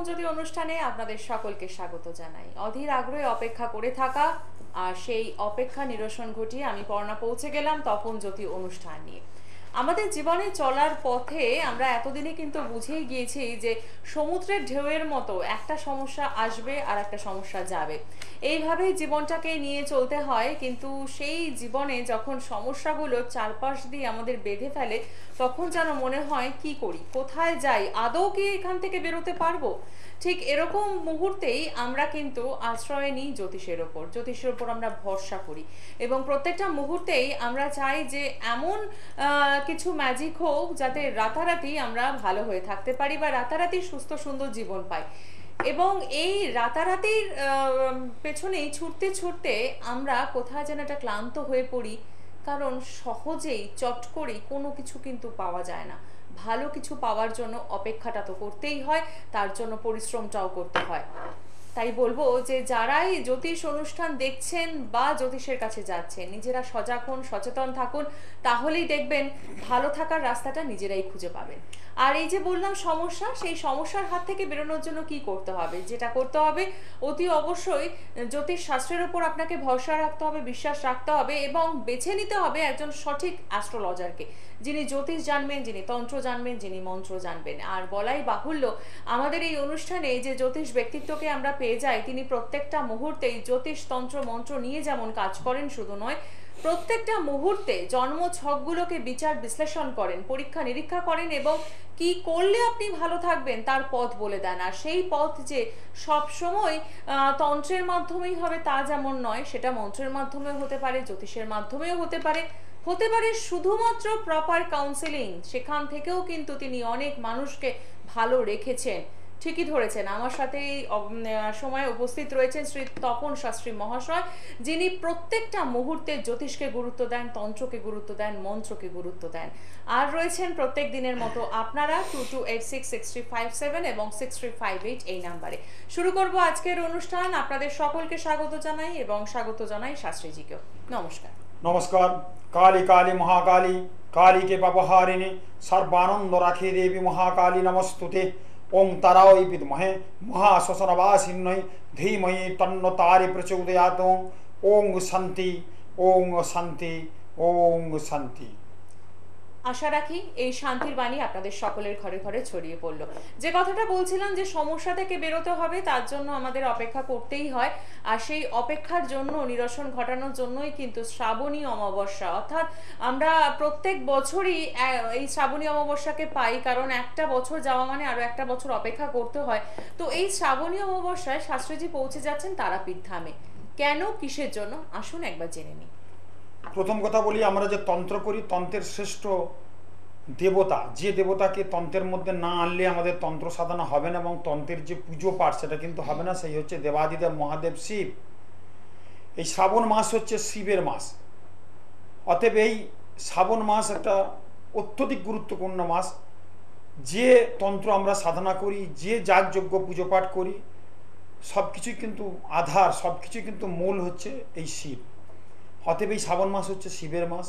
জ্যোতি অনুষ্ঠানে আপনাদের সকলকে স্বাগত জানাই। অধীর আগ্রহে অপেক্ষা করে থাকা আর সেই অপেক্ষা নিরসন ঘটিয়ে আমি পর্ণা পৌঁছে গেলাম তপন জ্যোতি অনুষ্ঠান নিয়ে। আমাদের জীবনে চলার পথে আমরা এতদিনে কিন্তু বুঝেই গিয়েছি যে সমুদ্রের ঢেউয়ের মতো একটা সমস্যা আসবে আর একটা সমস্যা যাবে, এইভাবেই জীবনটাকে নিয়ে চলতে হয়। কিন্তু সেই জীবনে যখন সমস্যাগুলো চারপাশ দিয়ে আমাদের বেঁধে ফেলে তখন যেন মনে হয় কি করি, কোথায় যাই, আদৌ কি এখান থেকে বেরোতে পারবো। ঠিক এরকম মুহূর্তেই আমরা কিন্তু আশ্রয় নিই জ্যোতিষের ওপর আমরা ভরসা করি এবং প্রত্যেকটা মুহূর্তেই আমরা চাই যে এমন কিছু ম্যাজিক হোক যাতে রাতারাতি আমরা ভালো হয়ে থাকতে পারি বা রাতারাতি সুস্থ সুন্দর জীবন পাই। এবং এই রাতারাতির পেছনেই ছুটতে ছুটতে আমরা কোথায় যেন একটা ক্লান্ত হয়ে পড়ি, কারণ সহজেই চট করে কোনো কিছু কিন্তু পাওয়া যায় না। ভালো কিছু পাওয়ার জন্য অপেক্ষাটা তো করতেই হয়, তার জন্য পরিশ্রমটাও করতে হয়। তাই বলবো যে যারাই জ্যোতিষ অনুষ্ঠান দেখছেন বা জ্যোতিষের কাছে যাচ্ছেন, নিজেরা সজাগ হন, সচেতন থাকুন, তাহলেই দেখবেন ভালো থাকার রাস্তাটা নিজেরাই খুঁজে পাবেন। আর এই যে বললাম সমস্যা, সেই সমস্যার হাত থেকে বেরোনোর জন্য কি করতে হবে, যেটা করতে হবে অতি অবশ্যই জ্যোতিষ শাস্ত্রের উপর আপনাকে ভরসা রাখতে হবে, বিশ্বাস রাখতে হবে এবং বেছে নিতে হবে একজন সঠিক অ্যাস্ট্রোলজারকে, যিনি জ্যোতিষ জানবেন, যিনি তন্ত্র জানবেন, যিনি মন্ত্র জানবেন। আর বলাই বাহুল্য, আমাদের এই অনুষ্ঠানে যে জ্যোতিষ ব্যক্তিত্বকে আমরা পেয়ে যাই, তিনি প্রত্যেকটা মুহূর্তেই জ্যোতিষ তন্ত্র মন্ত্র নিয়ে যেমন কাজ করেন, শুধু নয় প্রত্যেকটা মুহূর্তে জন্ম ছকগুলোকে বিচার বিশ্লেষণ করেন, পরীক্ষা নিরীক্ষা করেন এবং কি করলে আপনি ভালো থাকবেন তার পথ বলে দেন। আর সেই পথ যে সব সময় তন্ত্রের মাধ্যমেই হবে তা যেমন নয়, সেটা মন্ত্রের মাধ্যমেও হতে পারে, জ্যোতিষের মাধ্যমেও হতে পারে শুধুমাত্র প্রপার কাউন্সেলিং, সেখান থেকেও কিন্তু তিনি অনেক মানুষকে ভালো রেখেছেন। ঠিকই ধরেছেন, আমার সাথে এই সময় উপস্থিত রয়েছেন শ্রী তপন শাস্ত্রী মহাশয়, যিনি প্রত্যেকটা মুহূর্তে জ্যোতিষকে গুরুত্ব দেন, তন্ত্রকে গুরুত্ব দেন, মন্ত্রকে গুরুত্ব দেন। আর রয়েছেন প্রত্যেক দিনের মতো আপনারা 22866357 এবং 6358 এই নাম্বারে। শুরু করব আজকের অনুষ্ঠান। আপনাদের সকলকে স্বাগত জানাই এবং স্বাগত জানাই শাস্ত্রীজিকেও। নমস্কার। नमस्कार। काली काली महाकाली, काली के पापहारिणी, सर्वानंद राखे देवी महाकाली नमस्तुते। ओं ताराय विद्महे महाश्वसनवासिन्यै धीमहि तन्नो तारे प्रचोदयात्। ओं शांति, ओं शांति, ओं शांति। আশা রাখি এই শান্তির বাণী আপনাদের সকলের ঘরে ঘরে ছড়িয়ে পড়লো। যে কথাটা বলছিলাম যে সমস্যা থেকে বেরোতে হবে, তার জন্য আমাদের অপেক্ষা করতেই হয়। আর সেই অপেক্ষার জন্য নিরসন ঘটানোর জন্যই কিন্তু শ্রাবণী অমাবস্যা, অর্থাৎ আমরা প্রত্যেক বছরই এই শ্রাবণী অমাবস্যাকে পাই, কারণ একটা বছর যাওয়া মানে আরো একটা বছর অপেক্ষা করতে হয়। তো এই শ্রাবণী অমাবস্যায় শাস্ত্রীজি পৌঁছে যাচ্ছেন তারাপীঠ ধামে। কেন, কিসের জন্য, আসুন একবার জেনে নিই। প্রথম কথা বলি, আমরা যে তন্ত্র করি, তন্ত্রের শ্রেষ্ঠ দেবতা, যে দেবতাকে তন্ত্রের মধ্যে না আনলে আমাদের তন্ত্র সাধনা হবে না এবং তন্ত্রের যে পুজো পাঠ সেটা কিন্তু হবে না, সেই হচ্ছে দেবাদিদেব মহাদেব শিব। এই শ্রাবণ মাস হচ্ছে শিবের মাস। অতএব এই শ্রাবণ মাস একটা অত্যধিক গুরুত্বপূর্ণ মাস। যে তন্ত্র আমরা সাধনা করি, যে যাগযজ্ঞ পুজো পাঠ করি, সব কিছুই কিন্তু আধার, সব কিছুই কিন্তু মূল হচ্ছে এই শিব। অতএব এই শ্রাবণ মাস হচ্ছে শিবের মাস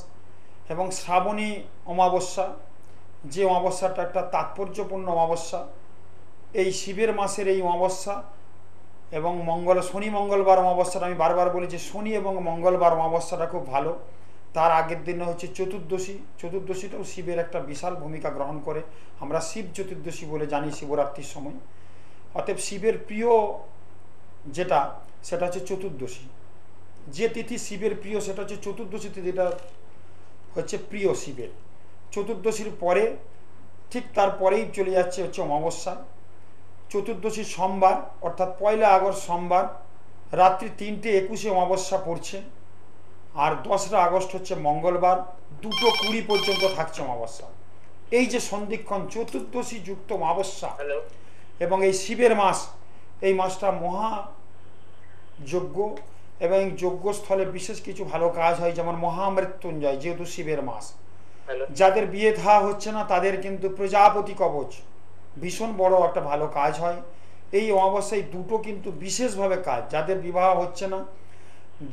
এবং শ্রাবণী অমাবস্যা, যে অমাবস্যাটা একটা তাৎপর্যপূর্ণ অমাবস্যা, এই শিবের মাসের এই অমাবস্যা এবং শনি মঙ্গলবার অমাবস্যাটা, আমি বারবার বলি যে শনি এবং মঙ্গলবার অমাবস্যাটা খুব ভালো। তার আগের দিনে হচ্ছে চতুর্দশী, চতুর্দশীটাও শিবের একটা বিশাল ভূমিকা গ্রহণ করে, আমরা শিব চতুর্দশী বলে জানি শিবরাত্রির সময়। অতএব শিবের প্রিয় যেটা, সেটা হচ্ছে চতুর্দশী। যে তিথি শিবের প্রিয় সেটা হচ্ছে চতুর্দশী তিথি, যেটা হচ্ছে প্রিয় শিবের। চতুর্দশীর পরে ঠিক তারপরেই চলে যাচ্ছে হচ্ছে অমাবস্যা। চতুর্দশী সোমবার অর্থাৎ 1 আগস্ট সোমবার রাত্রি 3:21 অমাবস্যা পড়ছে, আর 10 আগস্ট হচ্ছে মঙ্গলবার 2:20 পর্যন্ত থাকছে অমাবস্যা। এই যে সন্ধিক্ষণ চতুর্দশী যুক্ত অমাবস্যা এবং এই শিবের মাস, এই মাসটা মহা যজ্ঞ এবং যজ্ঞস্থলে বিশেষ কিছু ভালো কাজ হয়, যেমন মহামৃত্যুঞ্জয়, যেহেতু শিবের মাস। যাদের বিয়ে থা হচ্ছে না তাদের কিন্তু প্রজাপতি কবচ ভীষণ বড় একটা ভালো কাজ হয় এই অমাবস্যায়। দুটো কিন্তু বিশেষভাবে কাজ, যাদের বিবাহ হচ্ছে না,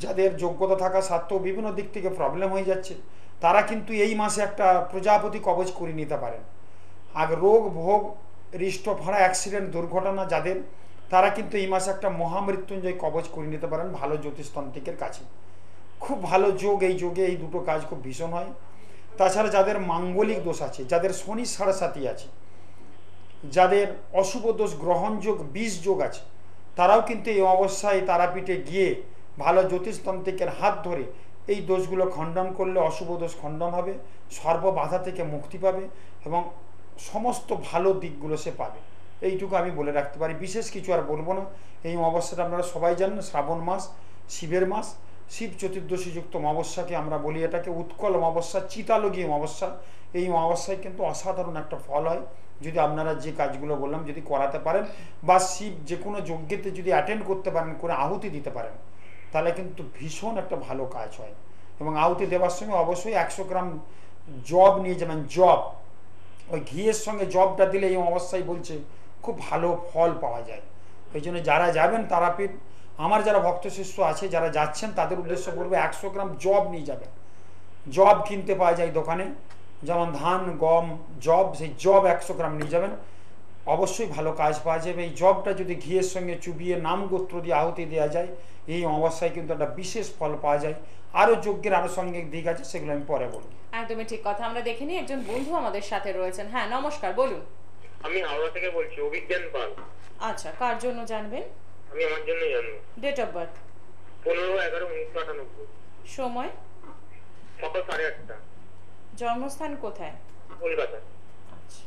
যাদের যোগ্যতা থাকা সত্ত্বেও বিভিন্ন দিক থেকে প্রবলেম হয়ে যাচ্ছে, তারা কিন্তু এই মাসে একটা প্রজাপতি কবচ করে নিতে পারেন। আর রোগ ভোগ হৃষ্ট ফাঁড়া অ্যাক্সিডেন্ট দুর্ঘটনা যাদের, তারা কিন্তু এই মাসে একটা মহামৃত্যুঞ্জয় কবচ করে নিতে পারেন ভালো জ্যোতিষতান্ত্রিকের কাছে। খুব ভালো যোগ, এই যোগে এই দুটো কাজ খুব ভীষণ হয়। তাছাড়া যাদের মাঙ্গলিক দোষ আছে, যাদের শনি সাড়ে আছে, যাদের অশুভ দোষ গ্রহণ যোগ 20 যোগ আছে, তারাও কিন্তু এই অবস্থায় তারাপীঠে গিয়ে ভালো জ্যোতিষতান্ত্রিকের হাত ধরে এই দোষগুলো খণ্ডন করলে অশুভ দোষ খণ্ডন হবে, সর্ববাধা থেকে মুক্তি পাবে এবং সমস্ত ভালো দিকগুলো সে পাবে। এইটুকু আমি বলে রাখতে পারি, বিশেষ কিছু আর বলবো না। এই অমাবস্যাটা আপনারা সবাই জানেন শ্রাবণ মাস, শিবের মাস, শিব চতুর্দশী যুক্ত অমাবস্যাকে আমরা বলি, এটাকে উৎকল অমাবস্যা, চিতালোগী অমাবস্যা। এই অমাবস্যায় কিন্তু অসাধারণ একটা ফল হয় যদি আপনারা যে কাজগুলো বললাম যদি করাতে পারেন, বা শিব যে কোনো যজ্ঞেতে যদি অ্যাটেন্ড করতে পারেন, করে আহুতি দিতে পারেন, তাহলে কিন্তু ভীষণ একটা ভালো কাজ হয়। এবং আহুতি দেওয়ার সময় অবশ্যই 100 গ্রাম জব নিয়ে যাবেন। জব, ওই ঘিয়ের সঙ্গে জবটা দিলে এই অবস্থায় বলছে খুব ভালো ফল পাওয়া যায়। ওই জন্য যারা যাবেন তারাপীঠ, আমার যারা ভক্ত শিষ্য আছে যারা যাচ্ছেন তাদের উদ্দেশ্য করবে 100 গ্রাম জব নিয়ে যাবেন। জব কিনতে পাওয়া যায় দোকানে, যেমন ধান, গম, জব, সেই জব 100 গ্রাম নিয়ে যাবেন, অবশ্যই ভালো কাজ পাওয়া যাবে। এই জবটা যদি ঘিয়ের সঙ্গে চুবিয়ে নাম গোত্র দিয়ে আহুতি দেওয়া যায়, এই অবস্থায় কিন্তু একটা বিশেষ ফল পাওয়া যায়। আরও যজ্ঞের আনুষঙ্গিক দিক আছে, সেগুলো আমি পরে বলবো। একদমই ঠিক কথা। আমরা দেখে নিই একজন বন্ধু আমাদের সাথে রয়েছেন। হ্যাঁ, নমস্কার, বলুন। আমি হাওড়া থেকে বলছি, অভিজ্ঞান পাল। আচ্ছা, কার জন্য জানবেন? আমি আমার জন্যই জানবো। Date of birth? 15/11/1998। সময়? সকাল 8:30। জন্মস্থান কোথায়? কলকাতা। আচ্ছা,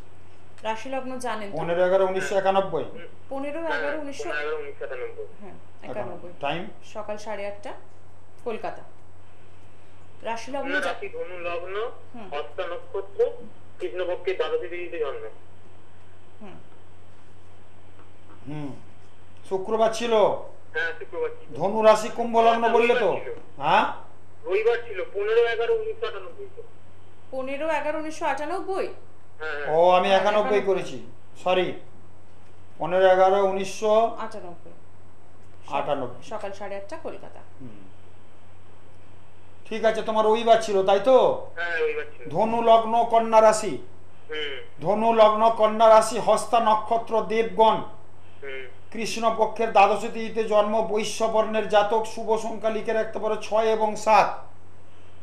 রাশি লগ্ন জানেন তো? 15/11/1991। 15/11/1991। 15/11/1997। হ্যাঁ, 91। টাইম সকাল 8:30, কলকাতা। রাশি লগ্ন রাশি ধনু লগ্ন, হস্তা নক্ষত্র, কৃষ্ণপক্ষের দ্বাদশী তিথিতে জন্ম। শুক্রবার ছিল। হ্যাঁ, শুক্রবার ছিল। ধনু রাশি কুম্ভ লগ্ন বললে তো? হ্যাঁ, রবিবার ছিল 15/11/1998। 15/11/1998? হ্যাঁ। ও আমি 91 করেছি, সরি, 15/11/1998। সকাল 8:30, কলকাতা। ঠিক আছে, তোমার রবিবার ছিল তাই তো? হ্যাঁ, রবিবার ছিল। ধনু লগ্ন কন্যা রাশি, ধনু লগ্ন কন্যা রাশি, হস্তা নক্ষত্র, দেবগণ, কৃষ্ণপক্ষের দ্বাদশী তিথিতে জন্ম, বৈশ্য বর্ণের জাতক, শুভ সংখ্যা লিখে রাখতে পারো 6 এবং 7।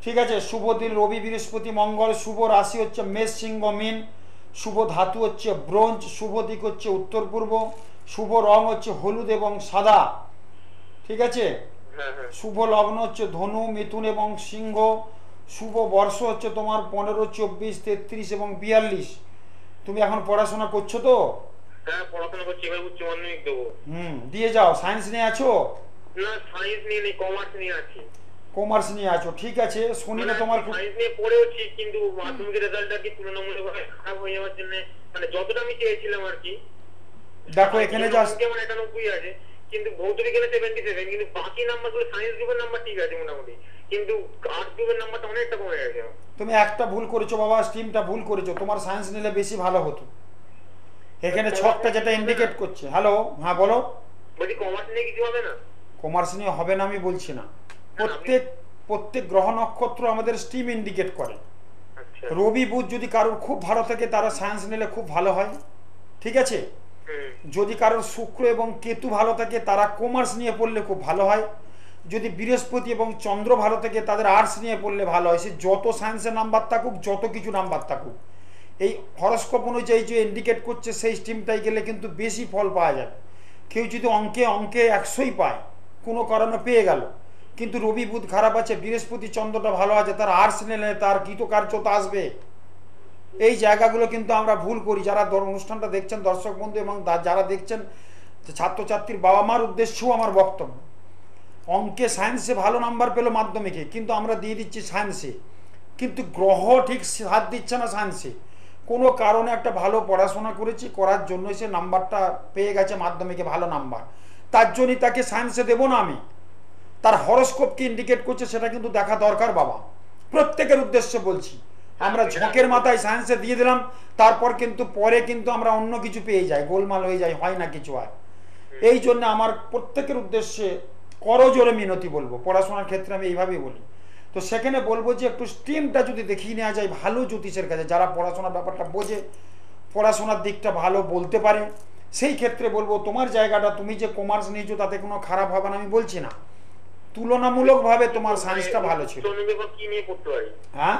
ঠিক আছে, শুভ দিন রবি, বৃহস্পতি, মঙ্গল। শুভ রাশি হচ্ছে মেষ, সিংহ, মীন। শুভ ধাতু হচ্ছে ব্রোঞ্জ। শুভ দিক হচ্ছে উত্তর পূর্ব। শুভ রং হচ্ছে হলুদ এবং সাদা। ঠিক আছে, শুভ লগ্ন হচ্ছে ধনু, মিথুন এবং সিংহ। শুভ বর্ষ হচ্ছে তোমার 15, 24, 33 এবং 42। তুমি এখন পড়াশোনা করছো তো? হ্যাঁ, পড়াশোনা করছি, এবার উচ্চ মাধ্যমিক দেবো। দিয়ে যাও। সায়েন্স নিয়ে আছো? না, সায়েন্স নিয়ে নেই, কমার্স নিয়ে আছি। কমার্স নিয়ে আছো, ঠিক আছে। শুনিলে তোমার সায়েন্স নিয়ে পড়েওছি, কিন্তু মাধ্যমিকের রেজাল্টটা কি তুলনামূলকভাবে খারাপ হয়ে যাওয়ার জন্য, মানে যতটা আমি চেয়েছিলাম আর কি। দেখো এখানে জাস্ট যেমন 91 আছে, কিন্তু ভৌত বিজ্ঞানে 77, কিন্তু বাকি নাম্বারগুলো সায়েন্স গ্রুপের নাম্বার ঠিক আছে মোটামুটি, কিন্তু আর্টস গ্রুপের নাম্বারটা অনেকটা কমে গেছে। তুমি একটা ভুল করেছো বাবা, স্ট্রিমটা ভুল করেছো। তোমার সায়েন্স নিলে বেশি ভালো হতো। এখানে ছকটা যেটা ইন্ডিকেট করছে। হ্যালো, হ্যাঁ বলো। বলছি কমার্স নিয়ে কিছু হবে না? কমার্স নিয়ে হবে না আমি বলছি না, প্রত্যেক গ্রহ নক্ষত্র আমাদের স্ট্রিম ইন্ডিকেট করে। রবি বুধ যদি কারোর খুব ভালো থাকে তারা সায়েন্স নিলে খুব ভালো হয়, ঠিক আছে। যদি কারোর শুক্র এবং কেতু ভালো থাকে তারা কমার্স নিয়ে পড়লে খুব ভালো হয়। যদি বৃহস্পতি এবং চন্দ্র ভালো থাকে তাদের আর্টস নিয়ে পড়লে ভালো হয়। সে যত সায়েন্সের নাম্বার থাকুক, যত কিছু নাম্বার থাকুক, এই হরস্কোপ অনুযায়ী যে ইন্ডিকেট করছে সেই স্ট্রিমটাই গেলে কিন্তু বেশি ফল পাওয়া যাবে। কেউ যদি অঙ্কে 100ই পায়, কোনো কারণে পেয়ে গেল, কিন্তু রবি বুধ খারাপ আছে, বৃহস্পতি চন্দ্রটা ভালো আছে, তার আর্টস নিলে তার কৃতকার্যতা আসবে। এই জায়গাগুলো কিন্তু আমরা ভুল করি। যারা অনুষ্ঠানটা দেখছেন দর্শক বন্ধু এবং যারা দেখছেন ছাত্রছাত্রীর বাবা মার উদ্দেশ্যেও আমার বক্তব্য, অঙ্কে সায়েন্সে ভালো নাম্বার পেলো মাধ্যমিকে, কিন্তু আমরা দিয়ে দিচ্ছি সায়েন্সে, কিন্তু গ্রহ ঠিক সাথ দিচ্ছে না সায়েন্সে। কোনো কারণে একটা ভালো পড়াশোনা করেছি, করার জন্য সে নাম্বারটা পেয়ে গেছে মাধ্যমিকে ভালো নাম্বার, তার জন্যই তাকে সায়েন্সে দেবো না আমি। তার হরস্কোপকে ইন্ডিকেট করছে সেটা কিন্তু দেখা দরকার বাবা, প্রত্যেকের উদ্দেশ্যে বলছি। আমরা ঝোঁকের মাথায় সায়েন্সে দিয়ে দিলাম, তারপর কিন্তু পরে কিন্তু আমরা অন্য কিছু পেয়ে যাই, গোলমাল হয়ে যায়, হয় না কিছু আর। এই জন্য আমার প্রত্যেকের উদ্দেশ্যে করজোরে মিনতি বলবো, পড়াশোনার ক্ষেত্রে আমি এইভাবেই বলি। তো সেখানে বলবো যে একটু স্ট্রিমটা যদি দেখিয়ে নেওয়া যায় ভালো জ্যোতিষের কাছে, যারা পড়াশোনার ব্যাপারটা বোঝে, পড়াশোনার দিকটা ভালো বলতে পারে, সেই ক্ষেত্রে বলবো তোমার জায়গাটা, তুমি যে কমার্স নিয়েছো তাতে কোনো খারাপ হবে না আমি বলছি না, তুলনামূলকভাবে তোমার সায়েন্সটা ভালো ছিল। কি নিয়ে পড়তে পারি? হ্যাঁ,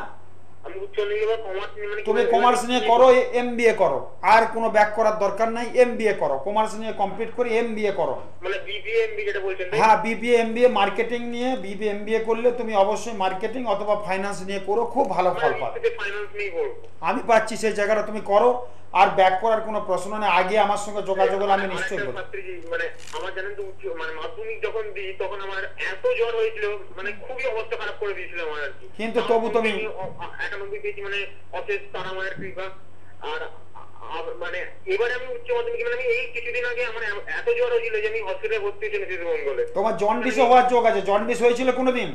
আমি উচ্চ নির্ভর কমার্স নিয়ে, মানে তুমি কমার্স নিয়ে করো, এমবিএ করো, আর কোনো ব্যাক করার দরকার নাই, এমবিএ করো, কমার্স নিয়ে কমপ্লিট করে এমবিএ করো। মানে বিবিএ এমবিএ যেটা বলছেন? হ্যাঁ, বিবিএ এমবিএ মার্কেটিং নিয়ে, বিবিএ এমবিএ করলে তুমি অবশ্যই মার্কেটিং অথবা ফাইন্যান্স নিয়ে করো, খুব ভালো ফল পাবে। ফাইন্যান্স নিয়ে করব আমি পাচ্ছি সেই জায়গাটা তুমি করো, আর ব্যাক করার কোনো প্রশ্ন নেই। আগে আমার সঙ্গে যোগাযোগ হলে আমি নিশ্চয়ই বলবো। মানে আমার জানেন তো মানে মাধ্যমিক যখন দিই তখন আমার এত জ্বর হয়েছিল, মানে খুবই অবস্থা খারাপ করে দিয়েছিল আমার আর কি। কিন্তু তবু তুমি 91 পেয়েছি, মানে অশেষ তারামায়ের কৃপা। আর মানে এবারে আমি উচ্চ মাধ্যমিক, মানে আমি এই কিছুদিন আগে আমার এত জ্বর হয়েছিল যে আমি হসপিটালে ভর্তি হয়েছিলাম শিশুমঙ্গলে। তোমার জন্ডিসও হওয়ার যোগ আছে, জন্ডিস হয়েছিল কোনোদিন?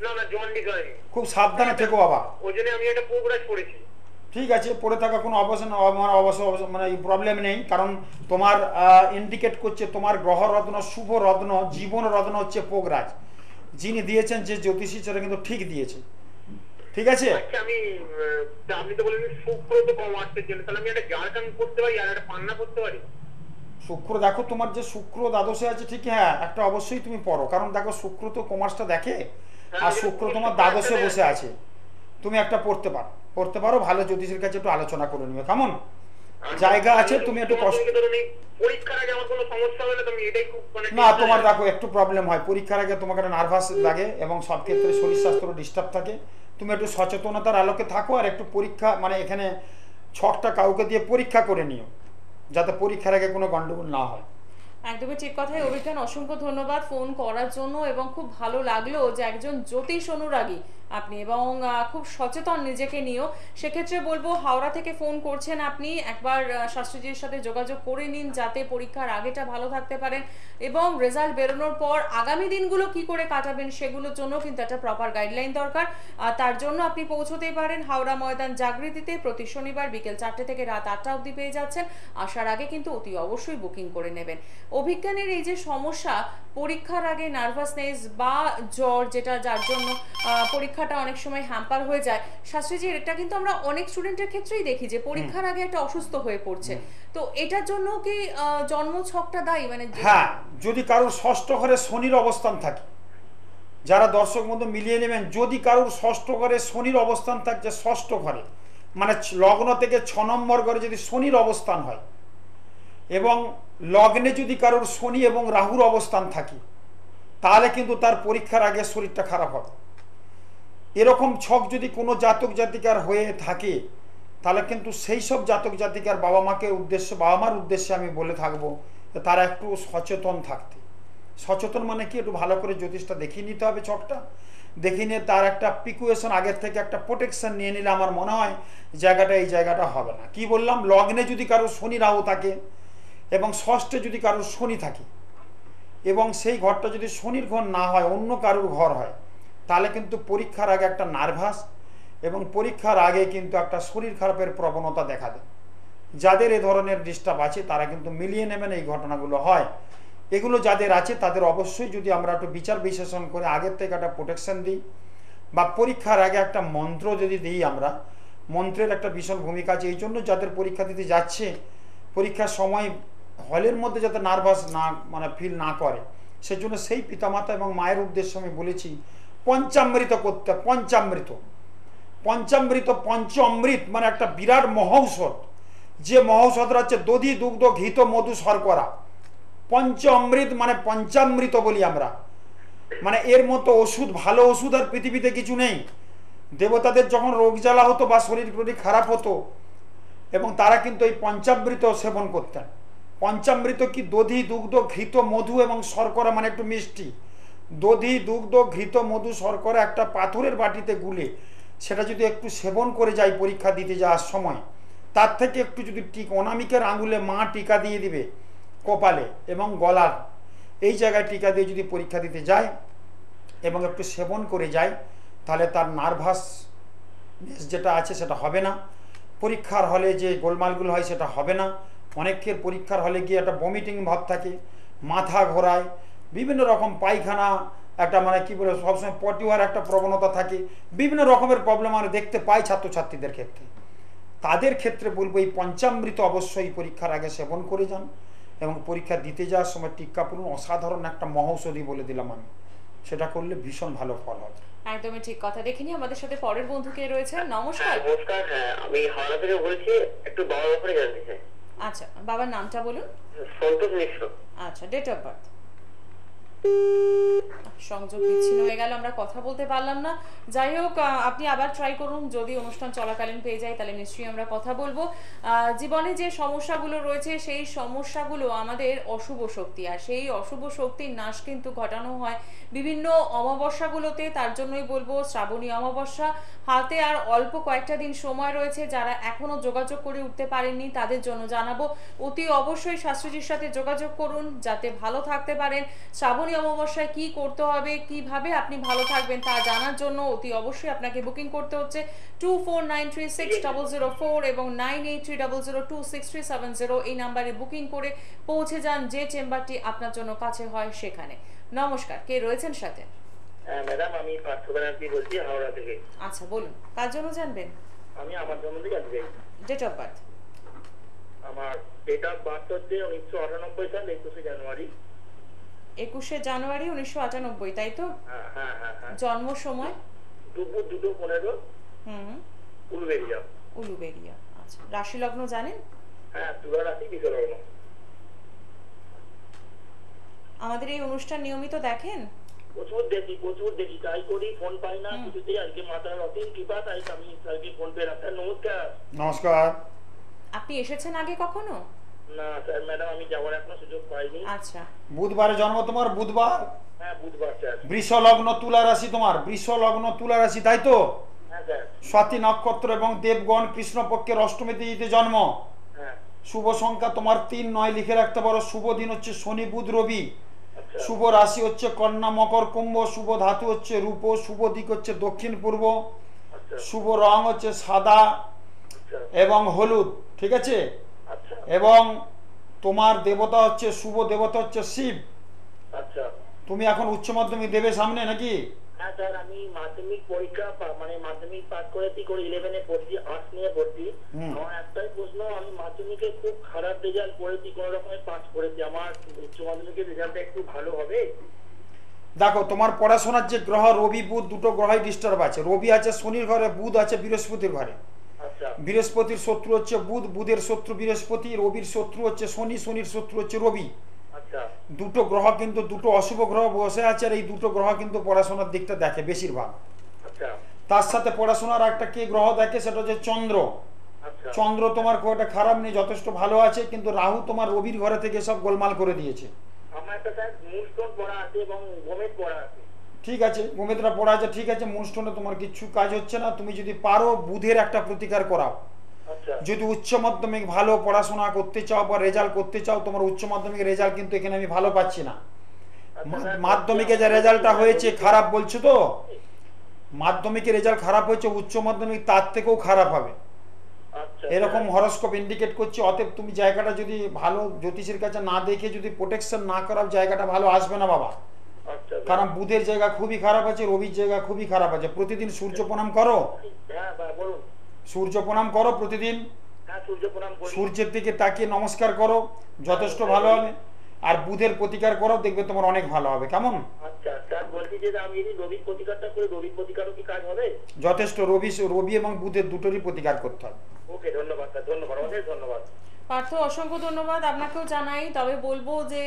না না, জন্ডিস হয়নি। খুব সাবধানে থেকো বাবা। ওই জন্য আমি একটা পোগ্রাস পড়েছি। ঠিক আছে, পড়ে থাকা কোনো অবশ্য মানে প্রবলেম নেই, কারণ তোমার ইন্ডিকেট করছে তোমার গ্রহরত্ন, শুভ রত্ন, জীবন রত্ন হচ্ছে পোগরাজ, যিনি দিয়েছেন যে জ্যোতিষী সেটা কিন্তু ঠিক দিয়েছে। ঠিক আছে, আচ্ছা আপনি তো বলেন শুক্র তো কম আসছে, তাহলে আমি একটা জারকান করতে পারি আর একটা পান্না করতে পারি? শুক্র দেখো, তোমার যে শুক্র দ্বাদশে আছে ঠিক, হ্যাঁ একটা অবশ্যই তুমি পড়ো, কারণ দেখো শুক্র তো কমার্সটা দেখে, আর শুক্র তোমার দ্বাদশে বসে আছে, তুমি একটা পড়তে পারো, ভালো জ্যোতিষের কাছে একটু আলোচনা করে নিবে, কেমন? জায়গা আছে, তুমি একটু কষ্ট। পরীক্ষার আগে আমার কোনো সমস্যা হবে না? তুমি এটাই খুব মানে না, তোমার দেখো একটু প্রবলেম হয় পরীক্ষার আগে, তোমাকে একটা নার্ভাস লাগে এবং সব ক্ষেত্রে শরীর স্বাস্থ্য ডিস্টার্ব থাকে। তুমি একটু সচেতনতার আলোকে থাকো, আর একটু পরীক্ষা মানে এখানে ছকটা কাউকে দিয়ে পরীক্ষা করে নিও, যাতে পরীক্ষার আগে কোনো গন্ডগোল না হয়। একদমই ঠিক কথাই অভিজ্ঞান, অসংখ্য ধন্যবাদ ফোন করার জন্য, এবং খুব ভালো লাগলো যে একজন জ্যোতিষ অনুরাগী আপনি, এবং খুব সচেতন নিজেকে নিয়েও। সেক্ষেত্রে বলবো হাওড়া থেকে ফোন করছেন আপনি, একবার শাস্ত্রীজির সাথে যোগাযোগ করে নিন যাতে পরীক্ষার আগেটা ভালো থাকতে পারেন, এবং রেজাল্ট বেরোনোর পর আগামী দিনগুলো কি করে কাটাবেন সেগুলোর জন্য কিন্তু একটা প্রপার গাইডলাইন দরকার। তার জন্য আপনি পৌঁছতেই পারেন হাওড়া ময়দান জাগৃতিতে, প্রতি শনিবার বিকেল 4টে থেকে রাত 8টা অবধি পেয়ে যাচ্ছেন। আসার আগে কিন্তু অতি অবশ্যই বুকিং করে নেবেন। অভিজ্ঞানের এই যে সমস্যা, পরীক্ষার আগে নার্ভাসনেস বা জ্বর, যেটা যার জন্য পরীক্ষাটা অনেক সময় হ্যাম্পার হয়ে যায়, শাস্ত্রীজি এটা কিন্তু আমরা অনেক স্টুডেন্টের ক্ষেত্রেই দেখি যে পরীক্ষার আগে একটা অসুস্থ হয়ে পড়ছে, তো এটার জন্য কি জন্মছকটা দায়ী? মানে হ্যাঁ, যদি কারোর ষষ্ঠ ঘরে শনির অবস্থান থাকে, যারা দর্শক বন্ধু মিলিয়ে নেবেন, যদি কারোর ষষ্ঠ ঘরে শনির অবস্থান থাকছে, ষষ্ঠ ঘরে মানে লগ্ন থেকে 6 নম্বর ঘরে যদি শনির অবস্থান হয়, এবং লগ্নে যদি কারোর শনি এবং রাহুর অবস্থান থাকে, তাহলে কিন্তু তার পরীক্ষার আগে শরীরটা খারাপ হবে। এরকম ছক যদি কোনো জাতক জাতিকার হয়ে থাকে, তাহলে কিন্তু সেই সব জাতক জাতিকার বাবা মার উদ্দেশ্যে আমি বলে থাকবো তারা একটু সচেতন থাকতে। সচেতন মানে কি, একটু ভালো করে জ্যোতিষটা দেখিয়ে নিতে হবে, ছকটা দেখে নিয়ে তার একটা প্রিকুয়েশন আগের থেকে একটা প্রোটেকশন নিয়ে নিলে আমার মনে হয় এই জায়গাটা হবে না। কি বললাম, লগ্নে যদি কারোর শনি রাহু থাকে এবং ষষ্ঠে যদি কারোর শনি থাকে, এবং সেই ঘরটা যদি শনির ঘর না হয়, অন্য কারোর ঘর হয়, তাহলে কিন্তু পরীক্ষার আগে একটা নার্ভাস এবং পরীক্ষার আগে কিন্তু একটা শরীর খারাপের প্রবণতা দেখা দেয়। যাদের এ ধরনের ডিস্টার্ব আছে তারা কিন্তু মিলিয়ে নেবেন, এই ঘটনাগুলো হয়। এগুলো যাদের আছে তাদের অবশ্যই যদি আমরা একটু বিচার বিশ্লেষণ করে আগের থেকে একটা প্রোটেকশন দিই, বা পরীক্ষার আগে একটা মন্ত্র যদি দিই, আমরা মন্ত্রের একটা ভীষণ ভূমিকা আছে। এই জন্য যাদের পরীক্ষা দিতে যাচ্ছে, পরীক্ষার সময় হলের মধ্যে যাতে নার্ভাস না মানে ফিল না করে, সেজন্য সেই পিতামাতা এবং মায়ের উদ্দেশ্যে আমি বলেছি পঞ্চামৃত করতে। পঞ্চামৃত পঞ্চ অমৃত মানে একটা বিরাট মহৌষধ, যে মহৌষধরা হচ্ছে দধি, দুগ্ধ, ঘৃত, মধু, শর্করা। পঞ্চ অমৃত মানে পঞ্চামৃত বলি আমরা, মানে এর মতো ওষুধ, ভালো ওষুধ আর পৃথিবীতে কিছু নেই। দেবতাদের যখন রোগ জ্বালা হতো বা শরীর খারাপ হতো, এবং তারা কিন্তু এই পঞ্চামৃত সেবন করতেন। পঞ্চামৃত কি, দধি, দুগ্ধ, ঘৃত, মধু এবং শর্করা, মানে একটু মিষ্টি। দধি, দুগ্ধ, ঘৃত, মধু, শর্করা একটা পাথরের বাটিতে গুলে সেটা যদি একটু সেবন করে যায় পরীক্ষা দিতে যাওয়ার সময়, তার থেকে একটু যদি অনামিকের আঙুলে মা টিকা দিয়ে দিবে কপালে এবং গলার এই জায়গায় টিকা দিয়ে যদি পরীক্ষা দিতে যায় এবং একটু সেবন করে যায়, তাহলে তার নার্ভাস যেটা আছে সেটা হবে না। পরীক্ষার হলে যে গোলমালগুলো হয় সেটা হবে না। অনেকের পরীক্ষার হলে গিয়ে একটা বমিটিং ভাব থাকে, মাথা ঘোরায়, বিভিন্ন রকম পায়খানা, একটা মানে কি বলে সবসময় পটি হওয়ার একটা প্রবণতা থাকে, বিভিন্ন রকমের প্রবলেম আমরা দেখতে পাই ছাত্রছাত্রীদের ক্ষেত্রে। তাদের ক্ষেত্রে বলবো এই পঞ্চামৃত অবশ্যই পরীক্ষার আগে সেবন করে যান, এবং পরীক্ষা দিতে যাওয়ার সময় টিক্কা পড়ুন। অসাধারণ একটা মহৌষধি বলে দিলাম আমি, সেটা করলে ভীষণ ভালো ফল হবে। একদমই ঠিক কথা। দেখিনি আমাদের সাথে পরের বন্ধু কে রয়েছেন। নমস্কার। নমস্কার, হ্যাঁ আমি হাওড়া থেকে বলছি, একটু বাবার ব্যাপারে জানতে চাই। আচ্ছা, বাবার নামটা বলুন। সন্তোষ মিশ্র। আচ্ছা, ডেট অফ বার্থ। সংযোগ বিচ্ছিন্ন হয়ে গেল, আমরা কথা বলতে পারলাম না। যাই হোক, আপনি আবার ট্রাই করুন, যদি অনুষ্ঠান চলাকালীন পেয়ে যাই তাহলে নিশ্চয়ই আমরা কথা বলবো। জীবনে যে সমস্যাগুলো রয়েছে সেই সমস্যাগুলো আমাদের অশুভ শক্তি, আর সেই অশুভ শক্তির নাশ কিন্তু ঘটানো হয় বিভিন্ন অমাবস্যাগুলোতে। তার জন্যই বলবো শ্রাবণী অমাবস্যা হাতে আর অল্প কয়েকটা দিন সময় রয়েছে। যারা এখনো যোগাযোগ করে উঠতে পারেননি তাদের জন্য জানাবো, অতি অবশ্যই শাস্ত্রীজির সাথে যোগাযোগ করুন যাতে ভালো থাকতে পারেন। শ্রাবণী অমাবস্যায় কি করতে হবে, কিভাবে আপনি ভালো থাকবেন তা জানার জন্য অতি অবশ্যই আপনাকে বুকিং করতে হচ্ছে 24936004 এবং 9830026370 এই নাম্বারে বুকিং করে পৌঁছে যান যে চেম্বারটি আপনার জন্য কাছে হয় সেখানে। নমস্কার, কে রয়েছেন সাথে? হ্যাঁ ম্যাডাম, আমি পার্থ ব্যানার্জি বলছি হাওড়া থেকে। আচ্ছা বলুন, কার জন্য জানবেন? আমি আমার সম্বন্ধে জানতে চাই। Date of birth. আমার ডেট অফ বার্থ হচ্ছে 1998 সাল 21 জানুয়ারি। 21 জানুয়ারি 1998, তাই তো? হ্যাঁ হ্যাঁ হ্যাঁ হ্যাঁ। জন্ম সময়? দুপুর 2:15 উলুবেড়িয়া। উলুবেড়িয়া। আচ্ছা, রাশি লগ্ন জানেন? হ্যাঁ, তুলা রাশি, বৃষ লগ্ন। আমাদের এই অনুষ্ঠান নিয়মিত দেখেন? প্রচুর দেখি, তাই করি, ফোন পাই না কিছুতেই। আজকে মাতার অসীম কৃপা, তাই আমি স্যারকে ফোন পেলাম। স্যার নমস্কার। নমস্কার। আপনি এসেছেন আগে কখনো? না স্যার, ম্যাডাম আমি যাওয়ার এখনো সুযোগ পাইনি। আচ্ছা। বুধবারে জন্ম তোমার? বুধবার। হ্যাঁ বুধবার স্যার। বৃষ লগ্ন তুলা রাশি তোমার, বৃষ লগ্ন তুলা রাশি, তাই তো? হ্যাঁ স্যার। স্বাতী নক্ষত্র এবং দেবগণ কৃষ্ণপক্ষের অষ্টমী তিথিতে জন্ম। হ্যাঁ। শুভ সংখ্যা তোমার 3, 9 লিখে রাখতে পারো। শুভ দিন হচ্ছে শনি, বুধ, রবি। আচ্ছা। শুভ রাশি হচ্ছে কন্যা, মকর, কুম্ভ। শুভ ধাতু হচ্ছে রূপ। শুভ দিক হচ্ছে দক্ষিণ পূর্ব। আচ্ছা। শুভ রং হচ্ছে সাদা আচ্ছা। এবং হলুদ, ঠিক আছে? আচ্ছা। এবং তোমার দেবতা হচ্ছে, শুভ দেবতা হচ্ছে শিব। আচ্ছা। তুমি এখন উচ্চ মাধ্যমিক দেবে সামনে নাকি? হ্যাঁ স্যার, আমি মাধ্যমিক পরীক্ষা মানে মাধ্যমিক পাস করেছি, করে 11-এ পড়ছি, আর্টস নিয়ে পড়ছি। আমার একটাই প্রশ্ন, আমি মাধ্যমিকে খুব খারাপ রেজাল্ট করেছি, কোন রকমে পাস করেছি, আমার উচ্চ মাধ্যমিকের রেজাল্টটা একটু ভালো হবে? দেখো, তোমার পড়াশোনার যে গ্রহ রবি, বুধ, দুটো গ্রহই ডিস্টার্ব আছে। রবি আছে শনির ঘরে, বুধ আছে বৃহস্পতির ঘরে। আচ্ছা। বৃহস্পতির শত্রু হচ্ছে বুধ, বুধের শত্রু বৃহস্পতি, রবির শত্রু হচ্ছে শনি, শনির শত্রু হচ্ছে রবি। আচ্ছা। দুটো গ্রহ কিন্তু, দুটো অশুভ গ্রহ বসে আছে, আর এই দুটো গ্রহ কিন্তু পড়াশোনার দিকটা দেখে বেশিরভাগ। আচ্ছা। তার সাথে পড়াশোনার একটা কি গ্রহ দেখে, সেটা হচ্ছে চন্দ্র। আচ্ছা। চন্দ্র তোমার খুব একটা খারাপ নেই, যথেষ্ট ভালো আছে, কিন্তু রাহু তোমার রবির ঘরে থেকে সব গোলমাল করে দিয়েছে। আমার একটা স্যার মুনস্টোন পড়া আছে এবং গোমেদ পড়া আছে। ঠিক আছে, গোমেদরা পড়া আছে, ঠিক আছে। মুনস্টোনে তোমার কিচ্ছু কাজ হচ্ছে না। তুমি যদি পারো বুধের একটা প্রতিকার করাও। আচ্ছা। যদি উচ্চ মাধ্যমিক ভালো পড়াশোনা করতে চাও বা রেজাল্ট করতে চাও, তোমার উচ্চ মাধ্যমিক রেজাল্ট কিন্তু এখানে আমি ভালো পাচ্ছি না। মাধ্যমিকে যে রেজাল্টটা হয়েছে খারাপ বলছো তো, মাধ্যমিকের রেজাল্ট খারাপ হয়েছে, উচ্চ মাধ্যমিক তার থেকেও খারাপ হবে, আচ্ছা। এরকম হরস্কোপ ইন্ডিকেট করছে। অতএব তুমি জায়গাটা যদি ভালো জ্যোতিষের কাছে না দেখে যদি প্রোটেকশন না করাও, জায়গাটা ভালো আসবে না বাবা। আচ্ছা। কারণ বুধের জায়গা খুবই খারাপ আছে, রবির জায়গা খুবই খারাপ আছে। প্রতিদিন সূর্য প্রণাম করো। হ্যাঁ বলুন। সূর্য প্রণাম করো প্রতিদিন। হ্যাঁ, সূর্য প্রণাম করি। সূর্যের দিকে তাকিয়ে নমস্কার করো, যথেষ্ট ভালো হবে। আর বুধের প্রতিকার করো, দেখবে তোমার অনেক ভালো হবে। কেমন? আচ্ছা স্যার, বলছি যে আমি যদি রবির প্রতিকারটা করি, রবির প্রতিকারও কি কাজ হবে? যথেষ্ট। রবি এবং বুধের দুটোরই প্রতিকার করতে হবে। ওকে, ধন্যবাদ স্যার, ধন্যবাদ, অনেক ধন্যবাদ। পার্থ, অসংখ্য ধন্যবাদ আপনাকেও জানাই। তবে বলবো যে